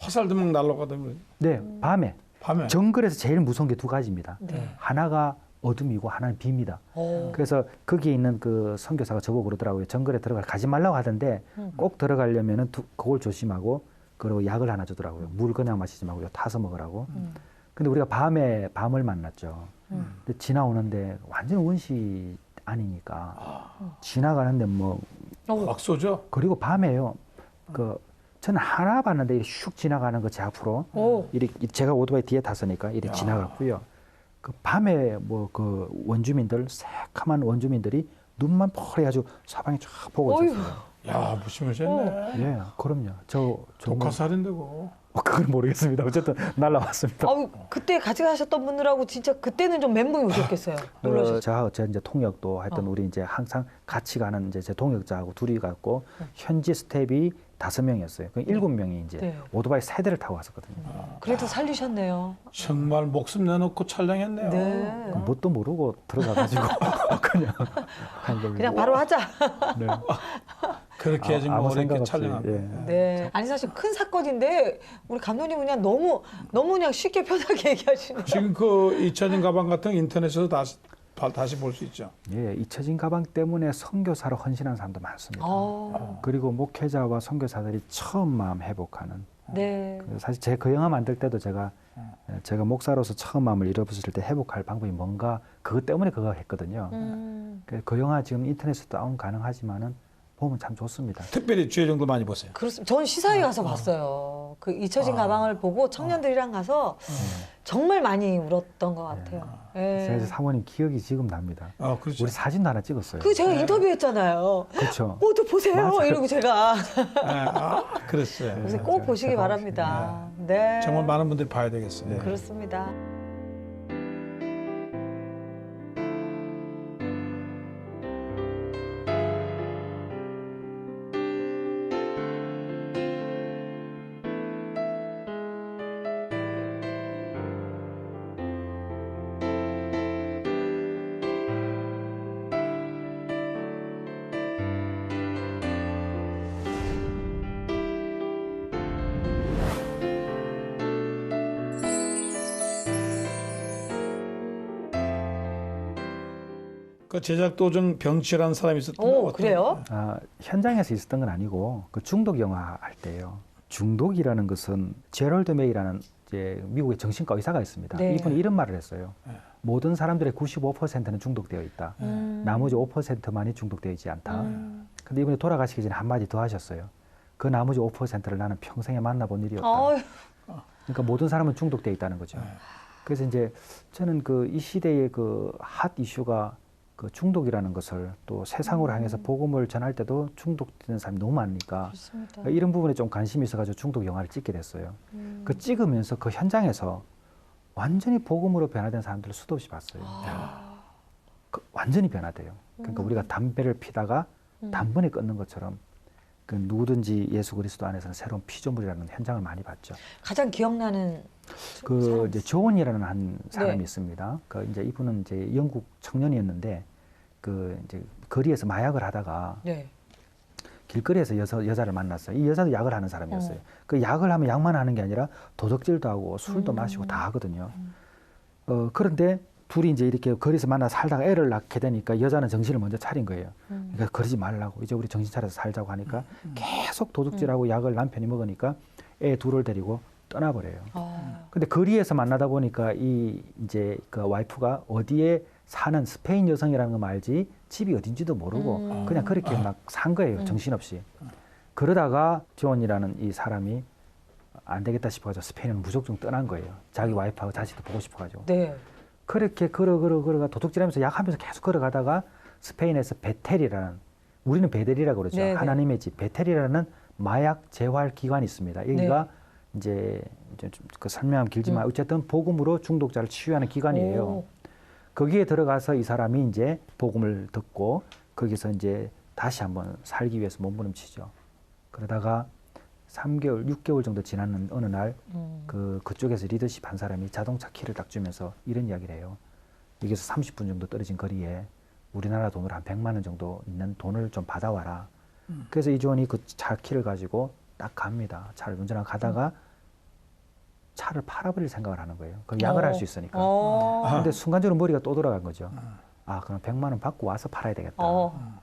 화살도 막 날아가던 네, 밤에 밤에. 정글에서 제일 무서운 게 두 가지입니다. 네. 하나가 어둠이고 하나는 비입니다. 오. 그래서 거기에 있는 그 선교사가 저보고 그러더라고요. 정글에 가지 말라고 하던데 꼭 들어가려면은 그걸 조심하고 그리고 약을 하나 주더라고요. 물 그냥 마시지 말고 타서 먹으라고. 근데 우리가 밤에 밤을 만났죠. 근데 지나오는데 완전 원시 아니니까 지나가는데 뭐 막 쏘죠. 그리고 밤에요. 저는 하나 봤는데 이렇게 슉 지나가는 거 제 앞으로 이렇게 제가 오토바이 뒤에 탔으니까 이렇게 지나갔고요. 그 밤에 뭐 그 원주민들 새카만 원주민들이 눈만 펄해가지고 사방에 쫙 보고 있었어요. 야, 무시무시했네. 예, 그럼요. 저 독화살인데고. 그건 모르겠습니다. 어쨌든 날라왔습니다. 아유, 그때 같이 가셨던 분들하고 진짜 그때는 좀 멘붕이 오셨겠어요. 놀라셨어요. 제가 이제 통역도 하여튼 우리 이제 항상 같이 가는 이제 제 통역자하고 둘이 갔고 현지 스텝이 5명이었어요. 그 7명이 이제 네. 오토바이 3대를 타고 갔었거든요. 그래도 살리셨네요. 정말 목숨 내놓고 촬영했네요. 네. 뭣도 모르고 들어가가지고 그냥 한 겁니다. 그냥 바로 하자. 네. 그렇게 지금 아무 생각 어렵게 없이, 촬영합니다. 예. 네. 아니 사실 큰 사건인데 우리 감독님 그냥 너무 그냥 쉽게 편하게 얘기하시네요. 지금 그 잊혀진 가방 같은 거 인터넷에서 다시 볼 수 있죠. 예, 잊혀진 가방 때문에 선교사로 헌신하는 사람도 많습니다. 그리고 목회자와 선교사들이 처음 마음 회복하는. 네. 사실 제 그 영화 만들 때도 제가 목사로서 처음 마음을 잃어버렸을 때 회복할 방법이 뭔가 그것 때문에 그거 했거든요. 그 영화 지금 인터넷에서 다운 가능하지만은 보면 참 좋습니다. 특별히 주의정도 많이 보세요. 그렇습니다. 전 시사회 가서 봤어요. 그 잊혀진 가방을 보고 청년들이랑 가서 정말 많이 울었던 것 같아요. 예. 제가 사모님 기억이 지금 납니다. 그렇죠. 우리 사진도 하나 찍었어요. 그 제가 인터뷰했잖아요. 그렇죠. 모두 보세요. 맞아요. 이러고 제가 그랬어요. 그래서 꼭 보시기 바랍니다. 네. 정말 많은 분들이 봐야 되겠어요. 그렇습니다. 그 제작 도중 병치라는 사람이 있었던 거 그래요? 현장에서 있었던 건 아니고 그 중독 영화 할 때요. 중독이라는 것은 제럴드 메이라는 이제 미국의 정신과 의사가 있습니다. 네. 이분이 이런 말을 했어요. 모든 사람들의 95%는 중독되어 있다. 나머지 5%만이 중독되어 있지 않다. 근데 이분이 돌아가시기 전에 한마디 더 하셨어요. 그 나머지 5%를 나는 평생에 만나본 일이 없다. 그러니까 모든 사람은 중독되어 있다는 거죠. 그래서 이제 저는 그 이 시대의 그 핫 이슈가 그 중독이라는 것을 또 세상으로 향해서 복음을 전할 때도 중독되는 사람이 너무 많으니까 그렇습니다. 이런 부분에 좀 관심이 있어가지고 중독 영화를 찍게 됐어요. 그 찍으면서 그 현장에서 완전히 복음으로 변화된 사람들을 수도 없이 봤어요. 완전히 변화돼요. 그러니까 우리가 담배를 피다가 단번에 끊는 것처럼 그 누구든지 예수 그리스도 안에서는 새로운 피조물이라는 현장을 많이 봤죠. 가장 기억나는 그 이제 조언이라는 한 사람이 네. 있습니다. 그 이제 이분은 이제 영국 청년이었는데 그 이제 거리에서 마약을 하다가 네. 길거리에서 여자를 만났어요. 이 여자도 약을 하는 사람이었어요. 그 약을 하면 약만 하는 게 아니라 도둑질도 하고 술도 마시고 다 하거든요. 그런데 둘이 이제 이렇게 거리에서 만나 살다가 애를 낳게 되니까 여자는 정신을 먼저 차린 거예요. 그러니까 그러지 말라고 이제 우리 정신 차려서 살자고 하니까 계속 도둑질하고 약을 남편이 먹으니까 애 둘을 데리고 떠나버려요. 근데 거리에서 만나다 보니까 이 이제 그 와이프가 어디에 사는 스페인 여성이라는 거 알지 집이 어딘지도 모르고 그냥 그렇게 막 산 거예요. 정신없이. 그러다가 존이라는 이 사람이 안 되겠다 싶어가지고 스페인은 무조건 떠난 거예요. 자기 와이프하고 자식도 보고 싶어가지고. 네. 그렇게 걸어가 도둑질하면서 약하면서 계속 걸어가다가 스페인에서 베텔이라는 우리는 베델이라고 그러죠. 네네. 하나님의 집 베텔이라는 마약 재활 기관이 있습니다. 여기가 이제 좀 그 설명하면 길지만 어쨌든 복음으로 중독자를 치유하는 기관이에요. 오. 거기에 들어가서 이 사람이 이제 복음을 듣고 거기서 이제 다시 한번 살기 위해서 몸부림치죠. 그러다가 3개월, 6개월 정도 지났는 어느 날 그쪽에서 리더십 한 사람이 자동차 키를 딱 주면서 이런 이야기를 해요. 여기서 30분 정도 떨어진 거리에 우리나라 돈으로 한 100만 원 정도 있는 돈을 좀 받아와라. 그래서 이 존이 그 차 키를 가지고 딱 갑니다. 차를 운전하고 가다가 차를 팔아버릴 생각을 하는 거예요. 그럼 약을 할 수 있으니까. 근데 순간적으로 머리가 또 돌아간 거죠. 아, 그럼 100만 원 받고 와서 팔아야 되겠다.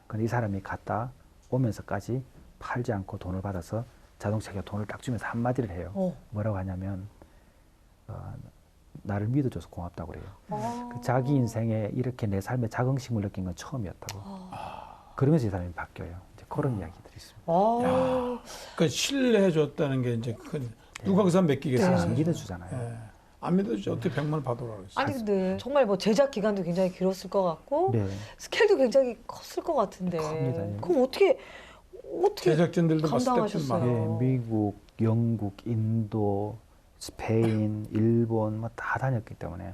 근데 이 사람이 갔다 오면서까지 팔지 않고 돈을 받아서 자동차가 돈을 딱 주면서 한마디를 해요. 뭐라고 하냐면 나를 믿어줘서 고맙다고 그래요. 그 자기 인생에 이렇게 내 삶에 자긍심을 느낀 건 처음이었다고. 그러면서 이 사람이 바뀌어요. 이제 그런 이야기들이 있습니다. 그러니까 신뢰해줬다는 게 이제 누가 그 사람 맡기겠어요? 믿어주잖아요. 예. 안 믿어주죠. 어떻게 100만 원 받으라고 그랬어요? 아니 근데 정말 뭐 제작 기간도 굉장히 길었을 것 같고 네. 스케일도 굉장히 컸을 것 같은데 큽니다, 예. 그럼 어떻게 제작진들도 막 스태프들 감당하셨어요? 많아요. 네, 미국, 영국, 인도, 스페인, 일본 뭐 다 다녔기 때문에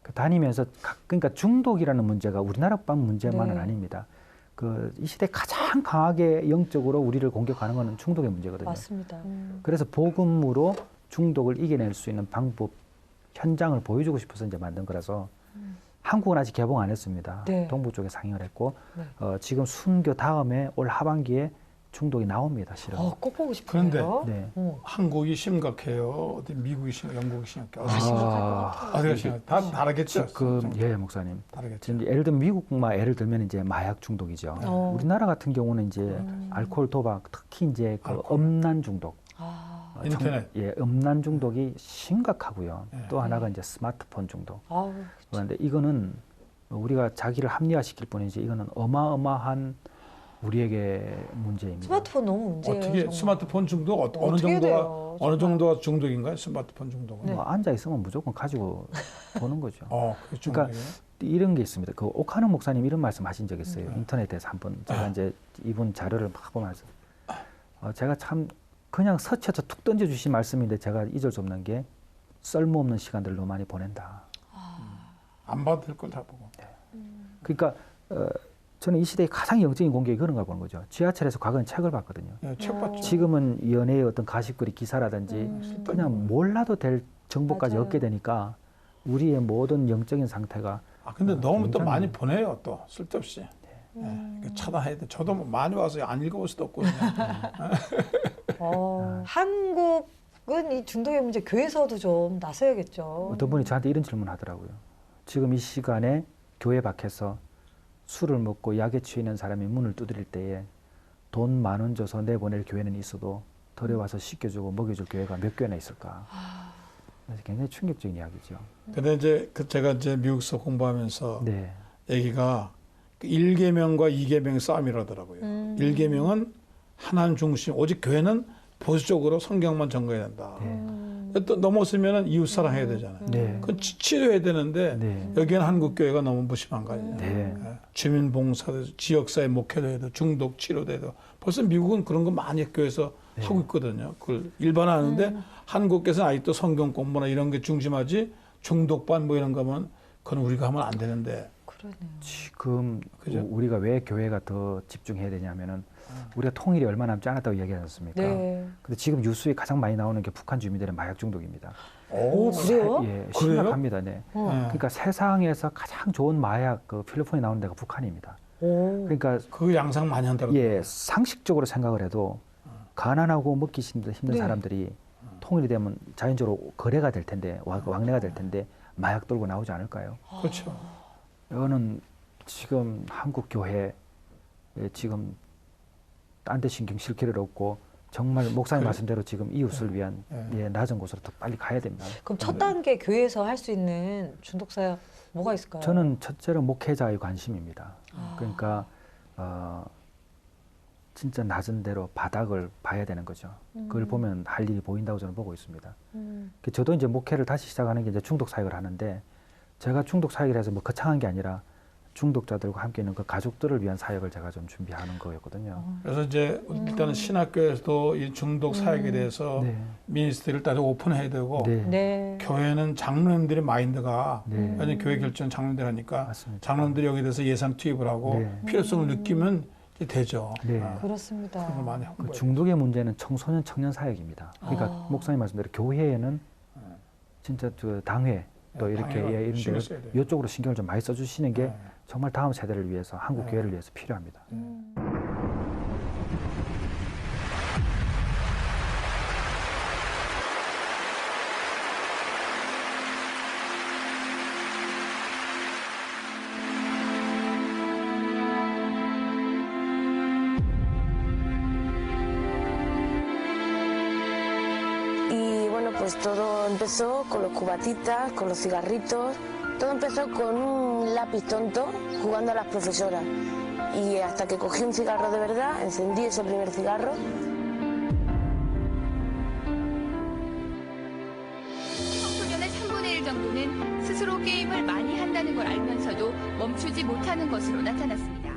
그 다니면서 그러니까 중독이라는 문제가 우리나라뿐 문제만은 네. 아닙니다. 이 시대 가장 강하게 영적으로 우리를 공격하는 것은 중독의 문제거든요. 맞습니다. 그래서 복음으로 중독을 이겨낼 수 있는 방법 현장을 보여주고 싶어서 이제 만든 거라서 한국은 아직 개봉 안 했습니다. 네. 동부 쪽에 상영을 했고 네. 지금 순교 다음에 올 하반기에 중독이 나옵니다. 실은. 꼭 보고 싶은데요. 네. 한국이 심각해요. 어디 미국이 심각해요? 영국이 심각해요? 아, 심각할 것 같아요. 어디가 심각해요? 다 다르겠죠. 예, 목사님. 다르겠죠. 지금 예를 들면 미국만 예를 들면 이제 마약 중독이죠. 우리나라 같은 경우는 이제 알코올, 도박, 특히 이제 그 음란 중독. 인터넷. 음란 중독이 심각하고요. 네. 또 하나가 이제 스마트폰 중독. 아우, 그런데 이거는 우리가 자기를 합리화시킬 뿐이지 이거는 어마어마한 우리에게 문제입니다. 스마트폰 너무 문제예요. 어떻게 정말. 스마트폰 중독 어느 어떻게 정도가 돼요, 어느 정말. 정도가 중독인가요? 스마트폰 중독은? 네. 뭐 앉아 있으면 무조건 가지고 보는 거죠. 그게 그러니까 중독이에요? 이런 게 있습니다. 그 오카는 목사님 이런 말씀하신 적 있어요. 인터넷에서 한번 제가 이제 이분 자료를 막 보면서 제가 참 그냥 서쳐서 툭 던져주신 말씀인데 제가 잊을 수 없는 게 쓸모없는 시간들을 너무 많이 보낸다. 안 봐도 될 걸 다 보고. 그러니까 저는 이 시대의 가장 영적인 공격이 그런 걸 보는 거죠. 지하철에서 과거는 책을 봤거든요. 예, 책 봤죠. 지금은 연예의 어떤 가십거리 기사라든지 그냥 몰라도 될 정보까지 맞아요. 얻게 되니까 우리의 모든 영적인 상태가 근데 너무 또 굉장히- 많이 보내요. 또 쓸데없이. 예, 차단해야 돼. 저도 뭐 많이 와서 안 읽어볼 수도 없고 그냥. 한국은 이 중독의 문제 교회에서도 좀 나서야겠죠. 어떤 분이 저한테 이런 질문을 하더라고요. 지금 이 시간에 교회 밖에서 술을 먹고 약에 취해 있는 사람이 문을 두드릴 때에 돈 10,000원 줘서 내보낼 교회는 있어도 들여와서 씻겨주고 먹여줄 교회가 몇 교회나 있을까. 그래서 굉장히 충격적인 이야기죠. 근데 이제 제가 이제 미국서 공부하면서 네. 얘기가 1계명과 2계명의 싸움이라더라고요. 1계명은 하나님 중심, 오직 교회는 보수적으로 성경만 전거해야 된다. 또 넘어서면 이웃 사랑해야 되잖아요. 네. 그건 치료해야 되는데 네. 여기는 한국 교회가 너무 무심한 거 아니에요. 네. 주민봉사도 지역사회 목회도 해도 중독 치료도 해도 벌써 미국은 그런 거 많이 교회에서 하고 있거든요. 그걸 일반화하는데 한국에서는 아직도 성경 공부나 이런 게 중심하지 중독반 뭐 이런 거면 그건 우리가 하면 안 되는데. 그러네요. 지금 그죠? 우리가 왜 교회가 더 집중해야 되냐면은 우리가 통일이 얼마 남지 않았다고 얘기하지 않습니까? 네. 근데 지금 뉴스에 가장 많이 나오는 게 북한 주민들의 마약 중독입니다. 오, 그래요? 예, 심각합니다. 네. 예. 그러니까 세상에서 가장 좋은 마약 그 필리핀에 나오는 데가 북한입니다. 오. 그러니까 그 양상 많이 한다고. 예, 상식적으로 생각을 해도 가난하고 먹기 힘든 네. 사람들이 통일이 되면 자연적으로 거래가 될 텐데 왕래가 될 텐데 마약 돌고 나오지 않을까요? 그렇죠. 이거는 지금 한국 교회에 지금 딴 데 신경 쓸 길을 없고 정말 목사님 말씀대로 지금 이웃을 위한 예, 낮은 곳으로 더 빨리 가야 됩니다. 그럼 첫 단계 교회에서 할 수 있는 중독 사역 뭐가 있을까요? 저는 첫째로 목회자의 관심입니다. 그러니까 진짜 낮은 대로 바닥을 봐야 되는 거죠. 그걸 보면 할 일이 보인다고 저는 보고 있습니다. 저도 이제 목회를 다시 시작하는 게 이제 중독 사역을 하는데 제가 중독 사역을 해서 뭐 거창한 게 아니라 중독자들과 함께 있는 그 가족들을 위한 사역을 제가 좀 준비하는 거였거든요. 그래서 이제 일단은 신학교에서도 이 중독 사역에 대해서 네. 미니스트리를 따로 오픈해야 되고 네. 네. 교회는 장로님들의 마인드가 네. 왜냐면 교회 결정 장로님들 하니까 맞습니다. 장로님들이 여기에 대해서 예산 투입을 하고 네. 필요성을 느끼면 이제 되죠. 네. 그렇습니다. 그런 걸 많이 그 홍보해요. 중독의 문제는 청소년 청년 사역입니다. 그러니까 목사님 말씀대로 교회에는 진짜 그 당회 또 네, 이렇게 당회가 예, 이런 신경 데 써야 돼요. 이쪽으로 신경을 좀 많이 써주시는 게 네. 정말 다음 세대를 위해서 한국 네. 교회를 위해서 필요합니다. Y bueno, pues todo empezó con los cubatitas, con los cigarritos. Todo empezó con un lápiz tonto jugando a las profesoras. Y hasta que cogí un cigarro de verdad, encendí ese primer cigarro. 청소년의 3분의 1 정도는 스스로 게임을 많이 한다는 걸 알면서도 멈추지 못하는 것으로 나타났습니다.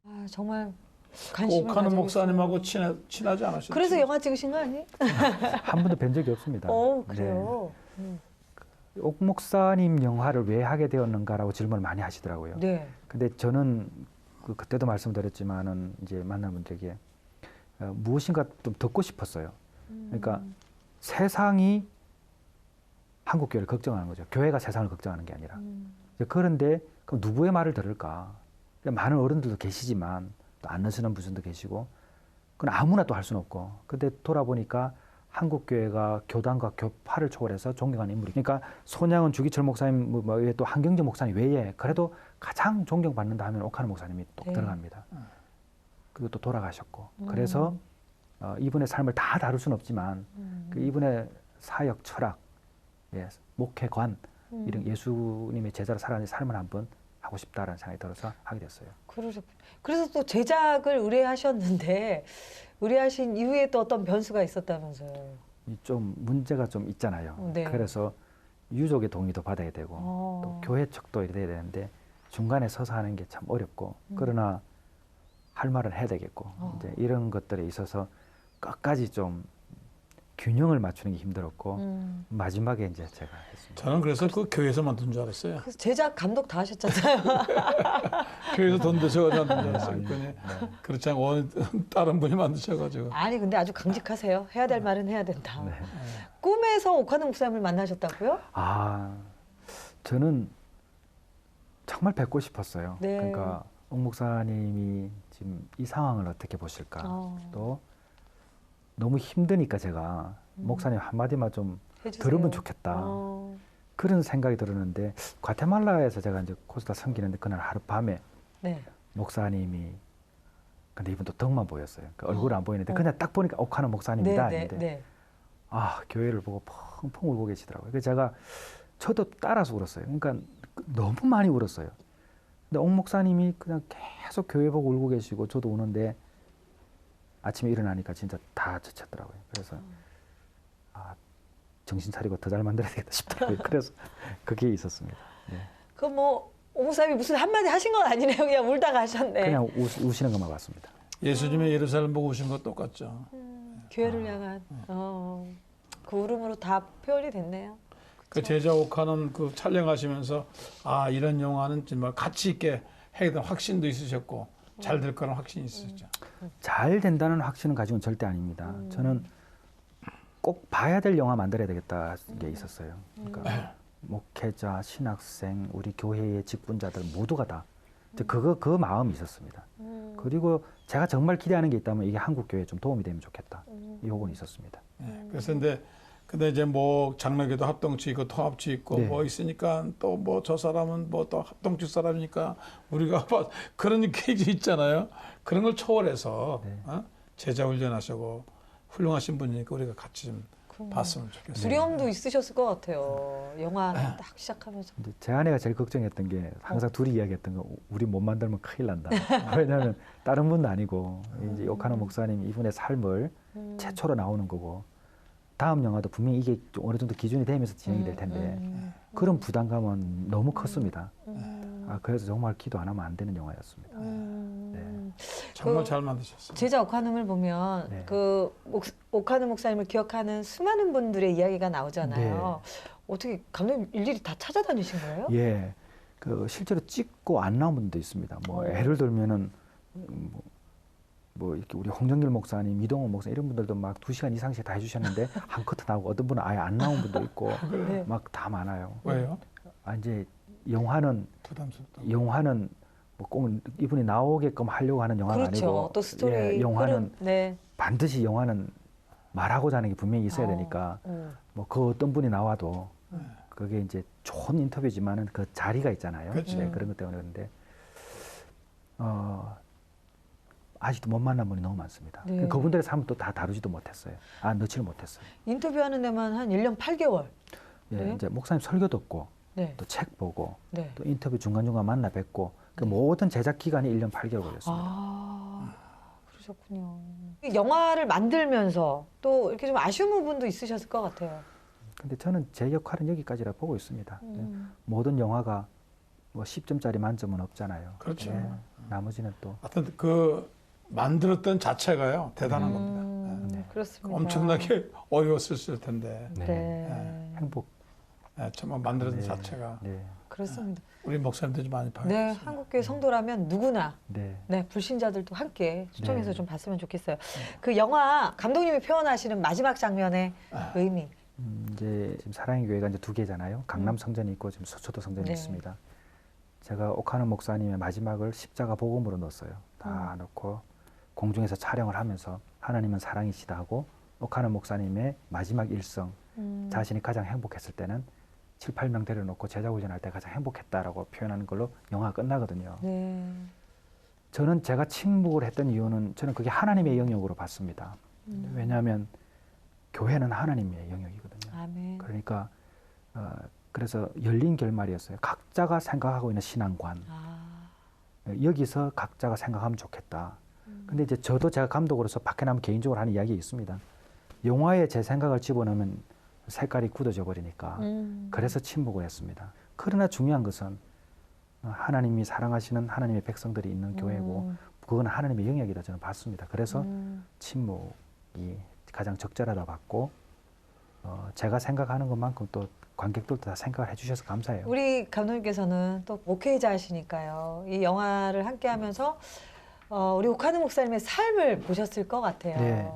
아, 정말 관심을 옥하는 가지고 목사님하고 있어요. 친하지 않으셨죠? 그래서 영화 찍으신 거 아니에요? 한 번도 뵌 적이 없습니다. 그래요. 네. 옥 목사님 영화를 왜 하게 되었는가라고 질문을 많이 하시더라고요. 네. 근데 저는 그때도 말씀드렸지만은 이제 만난 분들에게 무엇인가 좀 듣고 싶었어요. 그러니까 세상이 한국 교회를 걱정하는 거죠. 교회가 세상을 걱정하는 게 아니라. 그런데 그럼 누구의 말을 들을까? 많은 어른들도 계시지만 또 안 넣으시는 분들도 계시고 그건 아무나 또 할 수는 없고. 근데 돌아보니까 한국 교회가 교단과 교파를 초월해서 존경하는 인물이. 그러니까 손양은 주기철 목사님 외에 또 한경재 목사님 외에 그래도 가장 존경받는다 하면 옥하는 목사님이 또 네. 들어갑니다. 그리고 또 돌아가셨고. 그래서 이분의 삶을 다 다룰 수는 없지만 그 이분의 사역 철학, 예, 목회관 이런 예수님의 제자로 살아가는 삶을 한번 하고 싶다라는 생각이 들어서 하게 됐어요. 그래서 또 제작을 의뢰하셨는데 의뢰하신 이후에 또 어떤 변수가 있었다면서요. 좀 문제가 좀 있잖아요. 네. 그래서 유족의 동의도 받아야 되고 또 교회 측도 이래야 되는데 중간에 서서 하는 게 참 어렵고 그러나 할 말은 해야 되겠고 이제 이런 것들에 있어서 끝까지 좀 균형을 맞추는 게 힘들었고 마지막에 이제 제가 했습니다. 저는 그래서 그 교회에서 만든 줄 알았어요. 그래서 제작 감독 다 하셨잖아요. 교회에서 돈 드셔가지고 만든 줄 알았어요. 그랬더니 그렇지 않고 다른 분이 만드셔가지고. 아니 근데 아주 강직하세요. 해야 될 말은 해야 된다. 네. 꿈에서 옥하는 목사님을 만나셨다고요? 저는 정말 뵙고 싶었어요. 네. 그러니까 옥 목사님이 지금 이 상황을 어떻게 보실까? 또 너무 힘드니까 제가 목사님 한마디만 좀 해주세요. 들으면 좋겠다. 그런 생각이 들었는데 과테말라에서 제가 이제 코스타 섬기는데 그날 하룻밤에 네. 목사님이 근데 이분도 덕만 보였어요. 그러니까 얼굴은 안 보이는데 그냥 딱 보니까 옥하는 목사님이다. 네, 했는데 네. 교회를 보고 펑펑 울고 계시더라고요. 그래서 제가 저도 따라서 울었어요. 그러니까 너무 많이 울었어요. 근데 옥 목사님이 그냥 계속 교회 보고 울고 계시고 저도 우는데 아침에 일어나니까 진짜 다 지쳤더라고요. 그래서 정신 차리고 더 잘 만들어야 되겠다 싶더라고요. 그래서 그게 있었습니다. 네. 그럼 뭐 옥 목사님이 무슨 한마디 하신 건 아니네요. 그냥 울다가 하셨네. 그냥 우시는 것만 봤습니다. 예수님의 예루살렘 보고 오신 것 똑같죠. 교회를 향한 그 울음으로 다 표현이 됐네요. 그 제자 옥하는 그 촬영하시면서 이런 영화는 정말 가치 있게 해야 되는 확신도 있으셨고 잘 될 거라는 확신이 있으셨죠. 잘 된다는 확신은 가지고는 절대 아닙니다. 저는 꼭 봐야 될 영화 만들어야 되겠다 게 있었어요. 그러니까 목회자, 신학생, 우리 교회의 직분자들 모두가 다 이제 그 마음이 있었습니다. 그리고 제가 정말 기대하는 게 있다면 이게 한국 교회에 좀 도움이 되면 좋겠다. 이 요구는 있었습니다. 그래서 근데 이제 뭐 장로교도 합동치 있고 통합치 있고 네. 뭐 있으니까 또 뭐 저 사람은 뭐 또 합동치 사람이니까 우리가 그런 케이지 있잖아요. 그런 걸 초월해서 네. 제자 훈련하시고 훌륭하신 분이니까 우리가 같이 좀 봤으면 좋겠어요. 두려움도 있으셨을 것 같아요. 영화 딱 시작하면서. 근데 제 아내가 제일 걱정했던 게 항상 둘이 이야기했던 거 우리 못 만들면 큰일 난다. 왜냐하면 다른 분도 아니고 이제 욕하는 목사님 이분의 삶을 최초로 나오는 거고 다음 영화도 분명히 이게 좀 어느 정도 기준이 되면서 진행이 될 텐데 그런 부담감은 너무 컸습니다. 그래서 정말 기도 안 하면 안 되는 영화였습니다. 네. 정말 잘 만드셨어요. 제자 옥하눔을 보면 네. 그 옥하눔 목사님을 기억하는 수많은 분들의 이야기가 나오잖아요. 어떻게 감독님 일일이 다 찾아다니신 거예요? 예, 그 실제로 찍고 안 나온 분도 있습니다. 뭐 예를 들면은 뭐 이렇게 우리 홍정길 목사님, 이동원 목사 이런 분들도 막 2시간 이상씩 다 해주셨는데 한 커트 나오고 어떤 분은 아예 안 나온 분도 있고 네. 막 다 많아요. 왜요? 이제 영화는 뭐 꼭 이분이 나오게끔 하려고 하는 영화가 그렇죠. 아니고 또 스토리 예, 영화는 흐름, 네. 반드시 영화는 말하고자 하는 게 분명히 있어야 되니까 뭐 그 어떤 분이 나와도 그게 이제 좋은 인터뷰지만은 그 자리가 있잖아요. 그렇죠. 네, 그런 것 때문에 그런데 아직도 못 만난 분이 너무 많습니다. 네. 그분들의 삶은 또 다 다루지도 못했어요. 넣지를 못했어요. 인터뷰하는 데만 한 1년 8개월. 예, 네. 이제 목사님 설교 듣고 네. 또 책 보고 네. 또 인터뷰 중간중간 만나 뵙고 그 모든 제작 기간이 1년 8개월 걸렸습니다. 그러셨군요. 영화를 만들면서 또 이렇게 좀 아쉬운 부분도 있으셨을 것 같아요. 근데 저는 제 역할은 여기까지라 보고 있습니다. 모든 영화가 뭐 10점짜리 만점은 없잖아요. 그렇죠. 예, 나머지는 또 하여튼 그 만들었던 자체가요 대단한 겁니다. 네. 그렇습니다. 엄청나게 어려웠을 텐데 네. 행복. 정말 만들었던 네. 자체가 네. 그렇습니다. 우리 목사님들이 좀 많이 봐요. 네, 한국교회 성도라면 누구나 네. 불신자들도 함께 초청해서 네. 좀 봤으면 좋겠어요. 그 영화 감독님이 표현하시는 마지막 장면의 의미. 이제 지금 사랑의 교회가 이제 2개잖아요. 강남 성전이 있고 지금 서초도 성전이 네. 있습니다. 제가 옥하는 목사님의 마지막을 십자가 복음으로 넣었어요. 다 넣고 공중에서 촬영을 하면서 하나님은 사랑이시다 하고 옥하는 목사님의 마지막 일성 자신이 가장 행복했을 때는 7, 8명 데려놓고 제자 훈련할 때 가장 행복했다라고 표현하는 걸로 영화가 끝나거든요. 네. 저는 제가 침묵을 했던 이유는 저는 그게 하나님의 영역으로 봤습니다. 왜냐하면 교회는 하나님의 영역이거든요. 아멘. 그러니까 그래서 열린 결말이었어요. 각자가 생각하고 있는 신앙관. 여기서 각자가 생각하면 좋겠다. 근데 이제 저도 제가 감독으로서 밖에 나면 개인적으로 하는 이야기가 있습니다. 영화에 제 생각을 집어넣으면 색깔이 굳어져 버리니까 그래서 침묵을 했습니다. 그러나 중요한 것은 하나님이 사랑하시는 하나님의 백성들이 있는 교회고 그건 하나님의 영역이다 저는 봤습니다. 그래서 침묵이 가장 적절하다 봤고 제가 생각하는 것만큼 또 관객들도 다 생각을 해주셔서 감사해요. 우리 감독님께서는 또 목회자시니까요. 이 영화를 함께하면서 우리 옥하는 목사님의 삶을 보셨을 것 같아요. 네.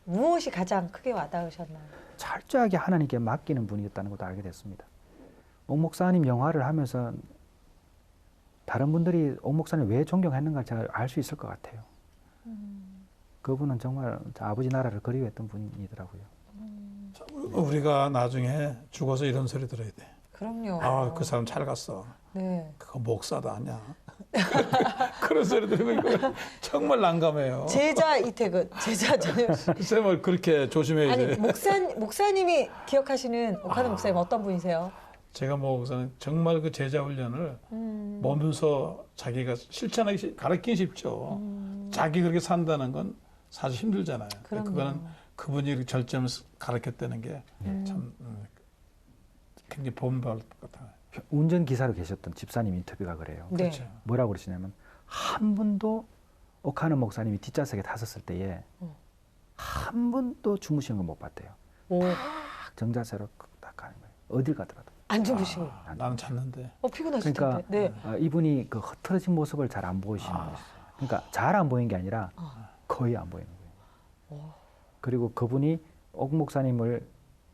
무엇이 가장 크게 와닿으셨나요? 철저하게 하나님께 맡기는 분이었다는 것도 알게 됐습니다. 옥 목사님 영화를 하면서 다른 분들이 옥 목사님 왜 존경했는가 제가 알 수 있을 것 같아요. 그분은 정말 아버지 나라를 그리워했던 분이더라고요. 우리가 나중에 죽어서 이런 소리 들어야 돼. 그럼요. 그 사람 잘 갔어. 네. 그거 목사도 아니야. 그런 소리 들으면 정말 난감해요. 제자 이태근, 제자 전혀. 글쎄 뭘 그렇게 조심해야지. 아니 목사님이 기억하시는 옥하는 목사님 어떤 분이세요? 제가 뭐 우선 정말 그 제자 훈련을 보면서 자기가 실천하기 가르치기 쉽죠. 자기 그렇게 산다는 건 사실 힘들잖아요. 그거는 그분이 이렇게 절제를 가르쳤다는 게 참 굉장히 본받을 것 같아요. 운전기사로 계셨던 집사님 인터뷰가 그래요. 네. 그렇죠. 뭐라고 그러시냐면 한 분도 옥하는 목사님이 뒷좌석에 탔었을 때에 한 번도 주무시는 걸 못 봤대요. 딱 정자세로 딱 가는 거예요. 어딜 가더라도. 안 주무시고. 나는 잤는데. 피곤하실 그러니까 텐데. 네. 이분이 그 흐트러진 모습을 잘 안 보이시는 거예요. 그러니까 잘 안 보이는 게 아니라 거의 안 보이는 거예요. 그리고 그분이 옥 목사님을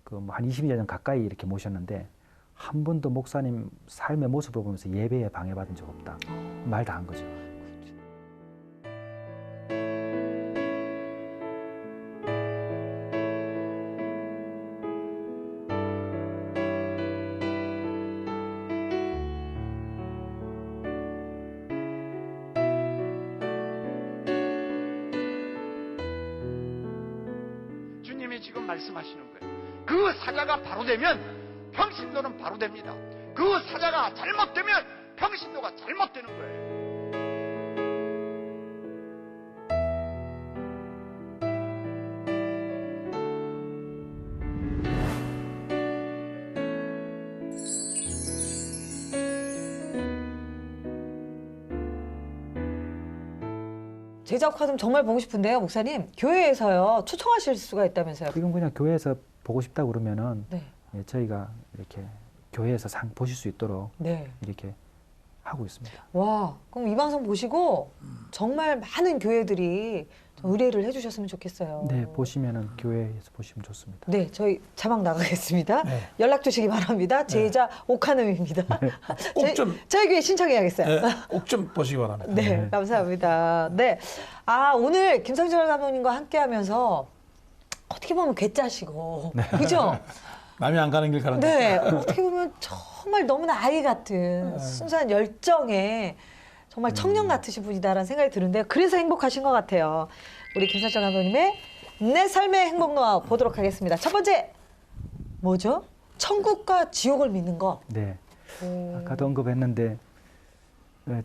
그 한 20년 전 가까이 이렇게 모셨는데 한 번도 목사님 삶의 모습을 보면서 예배에 방해받은 적 없다. 말 다 한 거죠. 주님이 지금 말씀하시는 거예요. 그 사자가 바로 되면 평신도는 바로 됩니다. 그 사자가 잘못되면 평신도가 잘못되는 거예요. 제작화좀 정말 보고 싶은데요, 목사님. 교회에서요 초청하실 수가 있다면서요. 지금 그냥 교회에서 보고 싶다 그러면은 네. 예, 저희가 이렇게 교회에서 상 보실 수 있도록 네. 이렇게 하고 있습니다. 와, 그럼 이 방송 보시고 정말 많은 교회들이 좀 의뢰를 해주셨으면 좋겠어요. 네, 보시면은 교회에서 보시면 좋습니다. 네, 저희 자막 나가겠습니다. 네. 연락 주시기 바랍니다. 제자 오카눔입니다. 꼭 좀 저희 교회 신청해야겠어요. 꼭 좀 보시기 바랍니다. 네, 감사합니다. 네, 오늘 김성철 감독님과 함께하면서 어떻게 보면 괴짜시고, 그죠? 남이 안 가는 길 가는 길. 네, 어떻게 보면 정말 너무나 아이 같은 순수한 열정에 정말 청년 같으신 분이다라는 생각이 드는데요. 그래서 행복하신 것 같아요. 우리 김성철 감독님의 내 삶의 행복 노하우 보도록 하겠습니다. 첫 번째, 뭐죠? 천국과 지옥을 믿는 거. 네, 아까도 언급했는데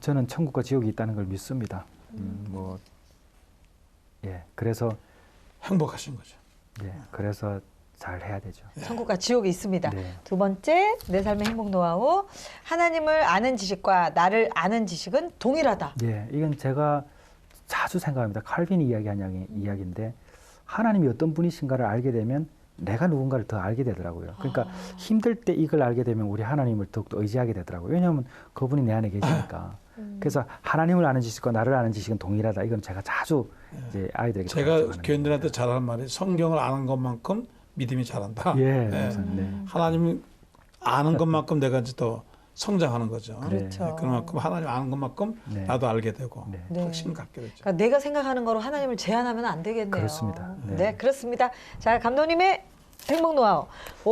저는 천국과 지옥이 있다는 걸 믿습니다. 그래서 행복하신 거죠. 그래서 잘 해야 되죠. 천국과 지옥이 있습니다. 네. 두 번째, 내 삶의 행복 노하우. 하나님을 아는 지식과 나를 아는 지식은 동일하다. 예, 이건 제가 자주 생각합니다. 칼빈이 이야기한 이야기인데 하나님이 어떤 분이신가를 알게 되면 내가 누군가를 더 알게 되더라고요. 그러니까 힘들 때 이걸 알게 되면 우리 하나님을 더욱더 의지하게 되더라고요. 왜냐하면 그분이 내 안에 계시니까. 그래서 하나님을 아는 지식과 나를 아는 지식은 동일하다. 이건 제가 자주 이제 아이들에게 제가 가르쳐가는 교인들한테 잘하는 말이 성경을 아는 것만큼 믿음이 자란다. 하나님 아는 것만큼 내가 이제 더 성장하는 거죠. 그렇죠. 그만큼 하나님 아는 것만큼 나도 알게 되고 확신 갖게 되죠. 그러니까 내가 생각하는 거로 하나님을 제한하면 안 되겠네요. 그렇습니다. 네, 그렇습니다. 자, 감독님의 행복 노하우.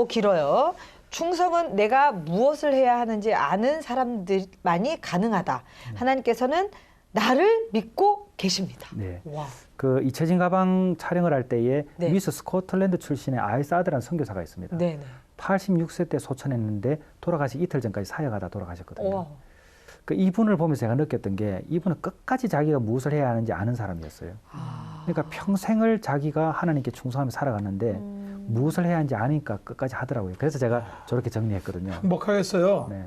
길어요. 충성은 내가 무엇을 해야 하는지 아는 사람들만이 가능하다. 하나님께서는 나를 믿고 계십니다. 네. 와. 그 이채진 가방 촬영을 할 때에 네. 위스 스코틀랜드 출신의 아이사드라는 선교사가 있습니다. 네, 네. 86세 때 소천했는데 돌아가시기 이틀 전까지 사역하다 돌아가셨거든요. 와. 그 이분을 보면서 제가 느꼈던 게 이분은 끝까지 자기가 무엇을 해야 하는지 아는 사람이었어요. 그러니까 평생을 자기가 하나님께 충성하며 살아갔는데 무엇을 해야 하는지 아니까 끝까지 하더라고요. 그래서 제가 저렇게 정리했거든요. 행복하겠어요. 네.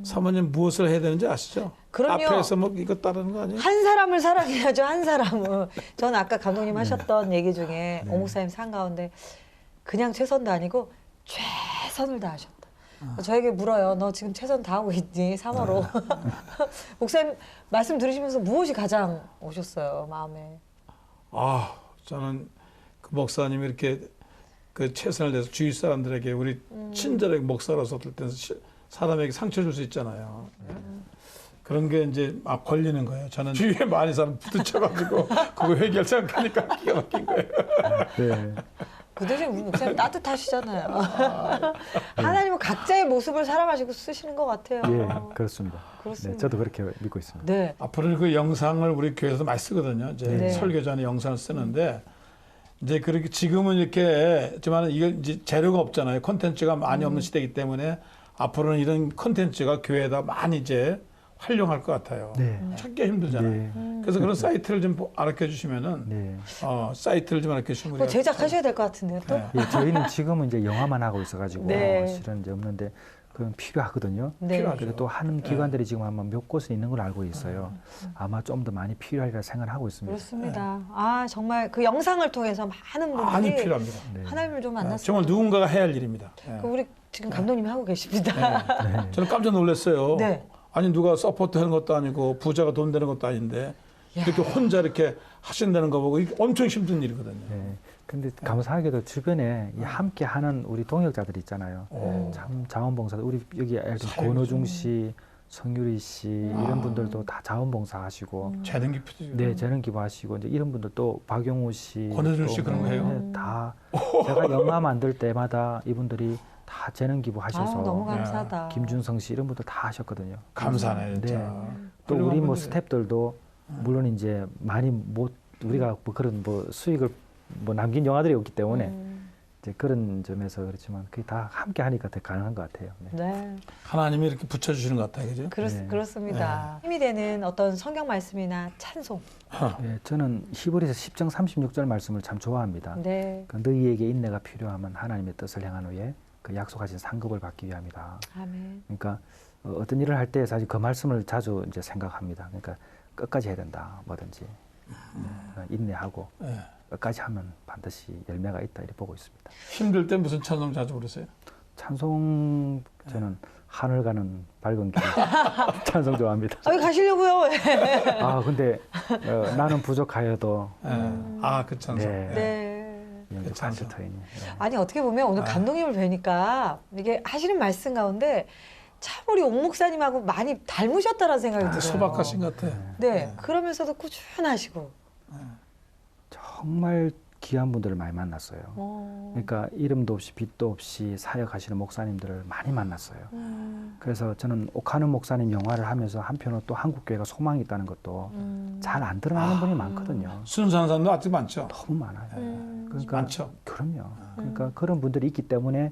사모님 무엇을 해야 되는지 아시죠? 그럼요. 앞에서 뭐 이거 따르는 거 아니에요? 한 사람을 사랑해야죠. 한 사람을. 저는 아까 감독님 하셨던 얘기 중에 오목사님 산 가운데 그냥 최선도 아니고 최선을 다하셨다. 저에게 물어요. 너 지금 최선 다하고 있니? 3호로. 목사님 말씀 들으시면서 무엇이 가장 오셨어요? 마음에. 저는 그 목사님이 이렇게 그 최선을 다해서 주위 사람들에게 우리 친절하게 목사로서 어떨 때는 사람에게 상처 줄 수 있잖아요. 그런 게 이제 막 걸리는 거예요. 저는 주위에 많은 사람 부딪혀가지고 그거 해결 생각하니까 기가 막힌 거예요. 네. 그 대신 우리 목사님 따뜻하시잖아요. 하나님은 각자의 모습을 사랑하시고 쓰시는 것 같아요. 예, 그렇습니다. 그렇습니다. 네, 저도 그렇게 믿고 있습니다. 네. 앞으로 그 영상을 우리 교회에서 많이 쓰거든요. 이제 네. 설교 전에 영상을 쓰는데 이제 그렇게 지금은 이렇게 지만 이게 이제 재료가 없잖아요. 콘텐츠가 많이 없는 시대이기 때문에 앞으로는 이런 콘텐츠가 교회에다 많이 이제 활용할 것 같아요. 네. 찾기가 힘들잖아요. 네. 그래서 그런 사이트를 좀 알려 주시면은 네. 사이트를 좀 알려 주시면 그거 제작하셔야 될 것 같은데요, 또? 네. 예, 저희는 지금은 이제 영화만 하고 있어가지고 네. 실은 이제 없는데 그건 필요하거든요. 네. 필요하죠. 그리고 또 하는 기관들이 지금 아마 몇 곳에 있는 걸 알고 있어요. 아마 좀 더 많이 필요하리라 생각을 하고 있습니다. 그렇습니다. 정말 그 영상을 통해서 많은 분들이 많이 필요합니다. 네. 하나님을 좀 만났어요. 정말 누군가가 해야 할 일입니다. 그 우리 지금 감독님이 하고 계십니다. 저는 깜짝 놀랐어요. 네. 아니 누가 서포트하는 것도 아니고 부자가 돈 되는 것도 아닌데 이렇게 혼자 이렇게 하신다는 거 보고 이게 엄청 힘든 일이거든요. 네. 근데 감사하게도 주변에 이 함께 하는 우리 동역자들 있잖아요. 참 자원봉사, 우리 여기 예를 들면 권호중 씨, 성유리 씨 이런 분들도 다 자원봉사 하시고 재능 기부죠. 네, 재능 기부하시고 이제 이런 분들 또 박용우 씨, 권호중 씨 또 그런 거 해요? 네, 다 제가 영화 만들 때마다 이분들이 다 재능 기부하셔서 아유, 너무 감사하다. 김준성 씨 이런 분들 다 하셨거든요. 감사네 진짜. 네. 또 우리 뭐 스태프들도 물론 이제 많이 못 우리가 뭐 그런 뭐 수익을 뭐 남긴 영화들이 없기 때문에 이제 그런 점에서 그렇지만 그게 다 함께 하니까 더 가능한 것 같아요. 네. 네. 하나님이 이렇게 붙여주시는 것 같아요, 그죠? 네. 그렇습니다. 힘이 되는 어떤 성경 말씀이나 찬송. 네, 저는 히브리서 10장 36절 말씀을 참 좋아합니다. 네. 그 너희에게 인내가 필요하면 하나님의 뜻을 행한 후에 그 약속하신 상급을 받기 위함이다. 아멘. 그러니까 어떤 일을 할 때 사실 그 말씀을 자주 이제 생각합니다. 그러니까 끝까지 해야 된다, 뭐든지 인내하고 네. 끝까지 하면 반드시 열매가 있다 이렇게 보고 있습니다. 힘들 때 무슨 찬송 자주 부르세요? 찬송 저는 하늘 가는 밝은 길 찬송 좋아합니다. 가시려고요? 아 근데 나는 부족하여도 그 찬송. 네. 네. 그 찬송. 반스터인이. 아니 어떻게 보면 오늘 감독님을 뵈니까 이게 하시는 말씀 가운데 참 우리 옥 목사님하고 많이 닮으셨다라는 생각이 들어요. 소박하신 것 같아. 네. 그러면서도 꾸준하시고. 정말 귀한 분들을 많이 만났어요. 그러니까 이름도 없이 빛도 없이 사역하시는 목사님들을 많이 만났어요. 그래서 저는 옥하는 목사님 영화를 하면서 한편으로 또 한국교회가 소망이 있다는 것도 잘 안 드러나는 분이 많거든요. 순수한 사람도 아직 많죠. 너무 많아요. 그러니까 많죠. 그럼요. 그러니까 그런 분들이 있기 때문에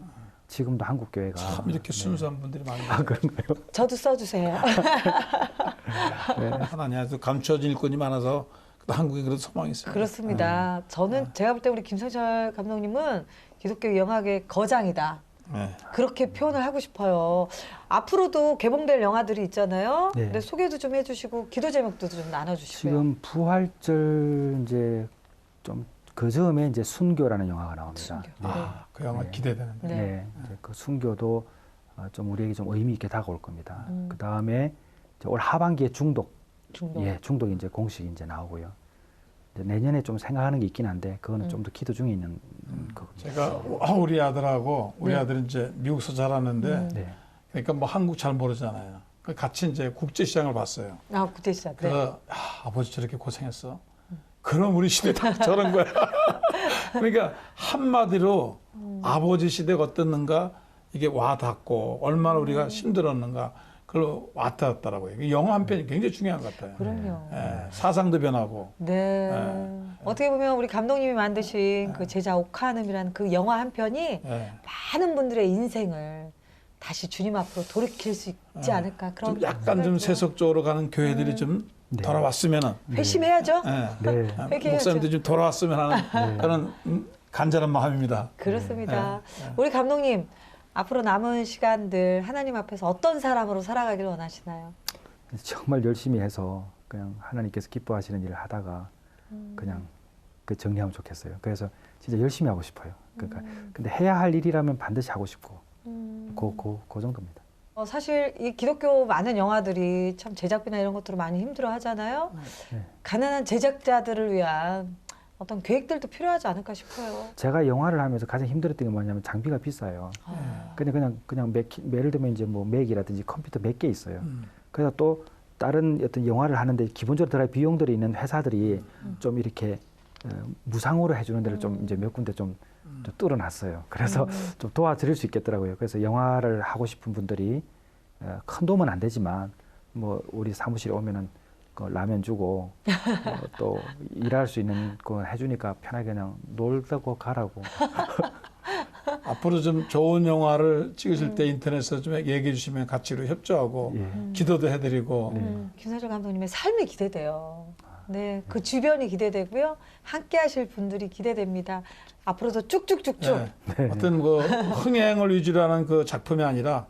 지금도 한국교회가 참 이렇게 순수한 분들이 많아요. 아 그런가요? 저도 써주세요. 네. 하나님 아주 감춰진 일꾼이 많아서 한국에 그래도 소망이 있어요. 그렇습니다. 저는 제가 볼 때 우리 김성철 감독님은 기독교 영화계 거장이다. 네. 그렇게 표현을 하고 싶어요. 앞으로도 개봉될 영화들이 있잖아요. 네. 근데 소개도 좀 해주시고 기도 제목도 좀 나눠주시고요. 지금 부활절 이제 좀 그 즈음에 이제 순교라는 영화가 나옵니다. 순교. 그 영화 네. 기대되는데. 네. 네, 이제 그 순교도 좀 우리에게 좀 의미 있게 다가올 겁니다. 그 다음에 올 하반기에 중독, 중독이 이제 공식 이제 나오고요. 이제 내년에 좀 생각하는 게 있긴 한데 그거는 좀 더 기도 중에 있는 거입니다. 제가 우리 아들하고 우리 아들은 이제 미국서 자랐는데 네. 그러니까 뭐 한국 잘 모르잖아요. 그 같이 이제 국제시장을 봤어요. 국제시장. 네. 그래서 아버지 저렇게 고생했어. 그럼 우리 시대 다 저런 거야. 그러니까 한마디로 아버지 시대가 어땠는가 이게 와닿고 얼마나 우리가 힘들었는가 그걸 와닿았더라고요. 영화 한 편이 굉장히 중요한 것 같아요. 그럼요. 사상도 변하고. 네. 어떻게 보면 우리 감독님이 만드신 그 제자 옥하늠이라는 그 영화 한 편이 많은 분들의 인생을 다시 주님 앞으로 돌이킬 수 있지 않을까 그런 좀 약간 좀 세속적으로 가는 교회들이 좀 돌아왔으면은 회심해야죠. 네. 목사님들이 좀 돌아왔으면 하는 그런 간절한 마음입니다. 그렇습니다. 우리 감독님 앞으로 남은 시간들 하나님 앞에서 어떤 사람으로 살아가길 원하시나요? 정말 열심히 해서 그냥 하나님께서 기뻐하시는 일을 하다가 그냥 그 정리하면 좋겠어요. 그래서 진짜 열심히 하고 싶어요. 그러니까 근데 해야 할 일이라면 반드시 하고 싶고 그 정도입니다. 사실 이 기독교 많은 영화들이 참 제작비나 이런 것들을 많이 힘들어 하잖아요. 네. 가난한 제작자들을 위한 어떤 계획들도 필요하지 않을까 싶어요. 제가 영화를 하면서 가장 힘들었던 게 뭐냐면 장비가 비싸요. 그냥 예를 들면 이제 뭐 맥이라든지 컴퓨터 몇 개 있어요. 그래서 또 다른 어떤 영화를 하는데 기본적으로 들어갈 비용들이 있는 회사들이 좀 이렇게 무상으로 해주는 데를 좀 이제 몇 군데 좀 뚫어놨어요. 그래서 좀 도와드릴 수 있겠더라고요. 그래서 영화를 하고 싶은 분들이 큰 도움은 안 되지만 뭐 우리 사무실에 오면은 그 라면 주고 또 일할 수 있는 거 해주니까 편하게 그냥 놀다고 가라고. 앞으로 좀 좋은 영화를 찍으실 때 인터넷에서 좀 얘기해 주시면 같이 협조하고 기도도 해드리고. 김성철 감독님의 삶이 기대돼요. 네, 그 주변이 기대되고요. 함께 하실 분들이 기대됩니다. 앞으로도 쭉쭉쭉쭉. 네. 어떤 그 흥행을 위주로 하는 그 작품이 아니라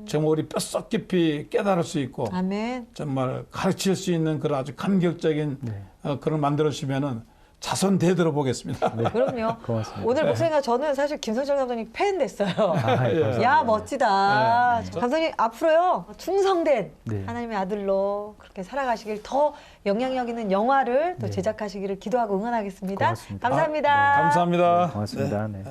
정말 우리 뼛속 깊이 깨달을 수 있고 아멘. 정말 가르칠 수 있는 그런 아주 감격적인 그런 만들어주시면은 자손 대대로 보겠습니다. 네. 그럼요. 고맙습니다. 오늘 목사님과 저는 사실 김성철 감독님 팬 됐어요. 아, 예, 감사합니다. 야 멋지다. 네. 감독님 앞으로요 충성된 네. 하나님의 아들로 그렇게 살아가시길 더 영향력 있는 영화를 또 네. 제작하시기를 기도하고 응원하겠습니다. 고맙습니다. 감사합니다. 감사합니다. 네, 고맙습니다. 네.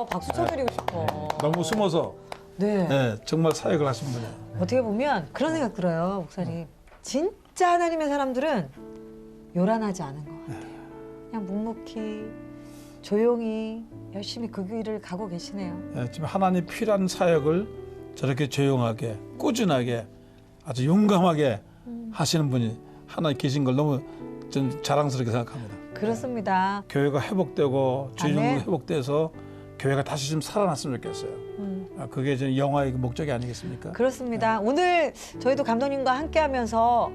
박수 쳐드리고 싶어. 너무 숨어서 네. 네, 정말 사역을 하신 분이에요. 어떻게 보면 그런 생각 들어요, 목사님. 진짜 하나님의 사람들은 요란하지 않은 것 같아요. 그냥 묵묵히 조용히 열심히 그 길을 가고 계시네요. 예, 지금 하나님 필요한 사역을 저렇게 조용하게 꾸준하게 아주 용감하게 하시는 분이 하나 계신 걸 너무 좀 자랑스럽게 생각합니다. 그렇습니다. 교회가 회복되고 주의종도 아멘. 회복돼서 교회가 다시 좀 살아났으면 좋겠어요. 그게 이제 영화의 목적이 아니겠습니까? 그렇습니다. 오늘 저희도 감독님과 함께하면서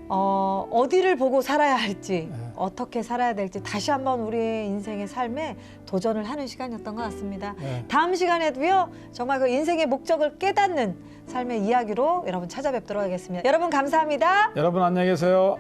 어디를 보고 살아야 할지 어떻게 살아야 될지 다시 한번 우리의 인생의 삶에 도전을 하는 시간이었던 것 같습니다. 다음 시간에도요 정말 그 인생의 목적을 깨닫는 삶의 이야기로 여러분 찾아뵙도록 하겠습니다. 여러분 감사합니다. 여러분 안녕히 계세요.